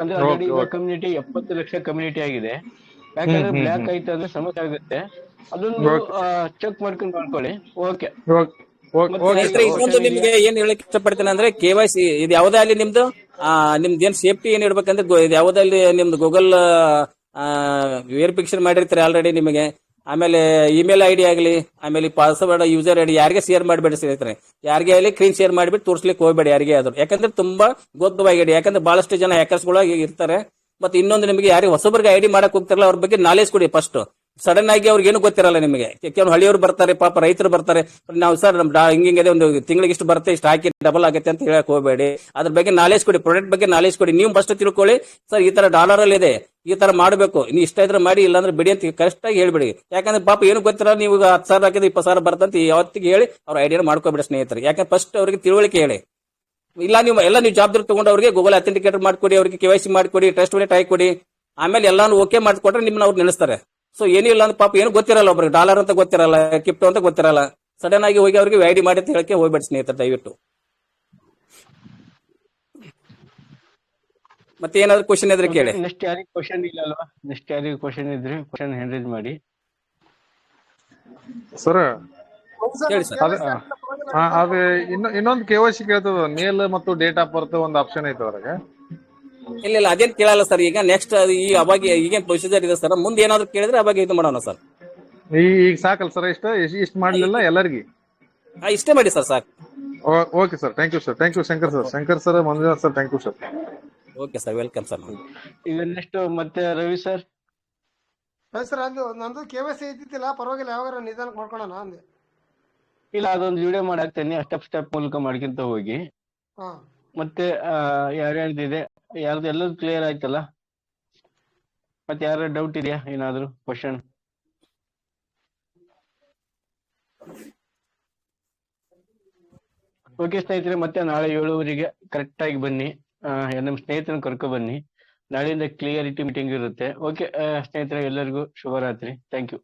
ಅಂದ್ರೆ ಆಲ್ರೆಡಿ ಕಮ್ಯುನಿಟಿ 70 ಲಕ್ಷ ಕಮ್ಯುನಿಟಿ ಆಗಿದೆ. ಯಾಕಂದ್ರೆ ಬ್ಲಾಕ್ ಆಯ್ತು ಅಂದ್ರೆ ಸಮಸ್ಯೆ ಆಗುತ್ತೆ. ಅದೊಂದು ಚೆಕ್ ಮಾಡ್ಕೊಳ್ಳಿ. ಓಕೆ. ಇನ್ನೊಂದು ನಿಮ್ಗೆ ಏನ್ ಹೇಳಕ್ ಇಷ್ಟಪಡ್ತೇನೆ ಅಂದ್ರೆ, KYC ಇದು ಯಾವ್ದೇ ಅಲ್ಲಿ ನಿಮ್ದು ಏನ್ ಸೇಫ್ಟಿ ಏನ್ ಇಡ್ಬೇಕಂದ್ರೆ, ಇದು ಯಾವ್ದೇ ಅಲ್ಲಿ ನಿಮ್ದು ಗೂಗಲ್ ವೆರಿಫಿಕೇಶನ್ ಮಾಡಿರ್ತಾರೆ ಆಲ್ರೆಡಿ ನಿಮಗೆ. ಆಮೇಲೆ ಇಮೇಲ್ ID ಆಗ್ಲಿ, ಆಮೇಲೆ ಪಾಸ್ವರ್ಡ್, ಯೂಸರ್ ID ಯಾರಿಗೆ ಶೇರ್ ಮಾಡಬೇಡಿ ಸ್ನೇಹಿತರೆ. ಯಾರಿಗೆ ಆಗಲಿ ಸ್ಕ್ರೀನ್ ಶೇರ್ ಮಾಡಿಬಿಟ್ಟು ತೋರ್ಸ್ಲಿಕ್ಕೆ ಹೋಗ್ಬೇಡಿ ಯಾರಿಗೆ ಆದ್ರು. ಯಾಕಂದ್ರೆ ತುಂಬಾ ಗೊತ್ತವಾಗಿ, ಯಾಕಂದ್ರೆ ಬಹಳಷ್ಟು ಜನ ಹ್ಯಾಕರ್ಸ್ ಗಳು ಇರ್ತಾರೆ. ಮತ್ತೆ ಇನ್ನೊಂದು ನಿಮಗೆ ಯಾರಿಗೆ ಹೊಸಬರಿಗೆ ಐಡಿ ಮಾಡಕ್ ಹೋಗ್ತಾರಲ್ಲ ಅವ್ರ ಬಗ್ಗೆ ನಾಲೆಜ್ ಕೊಡಿ ಫಸ್ಟ್. ಸಡನ್ ಆಗಿ ಅವ್ರಿಗೆ ಏನು ಗೊತ್ತಿರಲ್ಲ ನಿಮಗೆ. ಕೆಲವು ಹಳ್ಳಿಯವರು ಬರ್ತಾರೆ, ಪಾಪ ರೈತರು ಬರ್ತಾರೆ, ನಾವು ಸರ್ ನಮ್ ಹಿಂಗಿದೆ ಒಂದು ತಿಂಗಳಿಗೆ ಇಷ್ಟು ಬರುತ್ತೆ, ಇಷ್ಟು ಹಾಕಿ ಡಬಲ್ ಆಗುತ್ತೆ ಅಂತ ಹೇಳಕ್ ಹೋಗಬೇಡಿ. ಅದ್ರ ಬಗ್ಗೆ ನಾಲೆಜ್ ಕೊಡಿ, ಪ್ರಾಡಕ್ಟ್ ಬಗ್ಗೆ ನಾಲೆಜ್ ಕೊಡಿ. ನೀವು ಫಸ್ಟ್ ತಿಳ್ಕೊಳ್ಳಿ, ಸರ್ ಈ ತರ ಡಾಲರ್ ಅಲ್ಲಿ ಇದೆ, ಈ ತರ ಮಾಡಬೇಕು, ನೀವು ಇಷ್ಟ ಇದ್ರೆ ಮಾಡಿ, ಇಲ್ಲಾಂದ್ರೆ ಬಿಡಿ ಅಂತ ಕರೆಕ್ಟ್ ಆಗಿ ಹೇಳ್ಬಿಡಿ. ಯಾಕಂದ್ರೆ ಪಾಪ ಏನು ಗೊತ್ತಿರಲ್ಲ, ನೀವು 10,000 ಹಾಕಿದ್ರೆ 20,000 ಬರ್ತಂತ ಯಾವತ್ತಿಗೆ ಹೇಳಿ ಅವ್ರ ಐಡಿಯಾನ ಮಾಡ್ಕೋಬೇಡಿ ಸ್ನೇಹಿತರೆ. ಯಾಕಂದ್ರೆ ಫಸ್ಟ್ ಅವ್ರಿಗೆ ತಿಳುವಳಿಕೆ ಹೇಳಿ. ಇಲ್ಲ ನೀವು ಜವಾಬ್ದಾರಿ ತಗೊಂಡು ಅವ್ರಿಗೆ ಗೂಗಲ್ ಅಥೆಂಟಿಕೇಟರ್ ಮಾಡ್ಕೊಡಿ, ಅವ್ರಿಗೆ KYC ಮಾಡ್ಕೊಡಿ, ಟ್ರಸ್ಟ್ ವಾಲೆಟ್ ಹಾಕೊಡಿ, ಆಮೇಲೆ ಎಲ್ಲಾನು ಓಕೆ ಮಾಡ್ಕೊಟ್ರೆ ನಿಮ್ಮನ್ನ ಅವ್ರು ನೆನೆಸ್ತಾರೆ. ಸೊ ಏನಿಲ್ಲ ಅಂದ್ರೆ ಪಾಪ ಏನು ಗೊತ್ತಿರಲ್ಲ, ಒಬ್ರಿಗೆ ಡಾಲರ್ ಅಂತ ಗೊತ್ತಿರಲ್ಲ, ಕ್ರಿಪ್ಟೋ ಅಂತ ಗೊತ್ತಿರಲ್ಲ, ಸಡನ್ ಆಗಿ ಹೋಗಿ ಅವ್ರಿಗೆ ಐಡಿ ಮಾಡಿ ಅಂತ ಹೇಳಕ್ಕೆ ಹೋಗ್ಬೇಡಿ ಸ್ನೇಹಿತರೆ ದಯವಿಟ್ಟು. ಮತ್ತೆ ಏನಾದ್ರು ಕ್ವಶನ್ ಇದ್ರೆ ಕೇಳಿ. ನೆಕ್ಸ್ಟ್ ಯಾರಿಗೆ ಕ್ವಶನ್ ಇಲ್ಲ ಅಲ್ವಾ? ನೆಕ್ಸ್ಟ್ ಯಾರಿಗೆ ಕ್ವಶನ್ ಇದ್ರೆ ಕ್ವಶನ್ ಹ್ಯಾಂಡ್ ಮಾಡಿ ಸರ್. ಹೇಳಿ ಸರ್. ಅದು ಇನ್ನೊಂದು KYC ಕೇಳ್ತದ, ಮೇಲ್ ಮತ್ತು ಡೇಟ್ ಆಫ್ ಬರ್ತ್ ಒಂದು ಆಪ್ಷನ್ ಐತೆ ಅದ್ರಾಗ. ಇಲ್ಲ ಅದೇನ್ ಕೇಳಲ್ಲ ಸರ್. ಈಗ ನೆಕ್ಸ್ಟ್ ಅವಾಗ ಈಗೇನ್ ಪ್ರೊಸೀಜರ್ ಇದೆ ಸರ್, ಮುಂದೆ ಏನಾದ್ರು ಕೇಳಿದ್ರೆ ಅವಾಗ ಇದು ಮಾಡೋಣ ಸರ್. ಈಗ ಸಾಕಲ್ಲ ಸರ್, ಇಷ್ಟ ಮಾಡ್ಲಿಲ್ಲ ಎಲ್ಲರಿಗಿ? ಇಷ್ಟೇ ಮಾಡಿ ಸರ್ ಸಾಕು. Okay sir, thank you sir, thank you Shankar sir, Manjunath sir, thank you sir. Okay sir, welcome sir. ಈಗ ನೆಕ್ಸ್ಟ್ ಮತ್ತೆ ರವಿ ಸರ್. ಸರ್ ಅದು ನಂದು KYC ಐತಿಲ್ಲ, ಪರವಾಗಿಲ್ಲ, ಯಾವಾಗ ನಿಧಾನಕ್ಕೆ ಮಾಡ್ಕೊಳ್ಳೋಣ ಅಂದೆ. ಇಲ್ಲ ಅದೊಂದು ವಿಡಿಯೋ ಮಾಡಿ ಹಾಕ್ತೇನೆ, ಸ್ಟೆಪ್ ಮೂಲಕ ಮಾಡ್ಕೊಂತ ಹೋಗಿ. ಹಾ ಮತ್ತೆ ಯಾರ್ಯಾರ್ದಿದೆ, ಯಾರ್ದು ಎಲ್ಲರೂ ಕ್ಲಿಯರ್ ಆಯ್ತಲ್ಲ? ಮತ್ತೆ ಯಾರ ಡೌಟ್ ಇದೆಯಾ, ಏನಾದ್ರು ಕ್ವಶನ್? ಓಕೆ ಸ್ನೇಹಿತರೆ, ಮತ್ತೆ ನಾಳೆ 7:00 ಕರೆಕ್ಟ್ ಆಗಿ ಬನ್ನಿ. ನಮ್ಮ ಸ್ನೇಹಿತರನ್ನ ಕರ್ಕೊ ಬನ್ನಿ. ನಾಳೆಯಿಂದ ಕ್ಲಿಯರಿಟಿ ಮೀಟಿಂಗ್ ಇರುತ್ತೆ. ಓಕೆ ಸ್ನೇಹಿತರೆ, ಎಲ್ಲರಿಗೂ ಶುಭರಾತ್ರಿ. Thank you.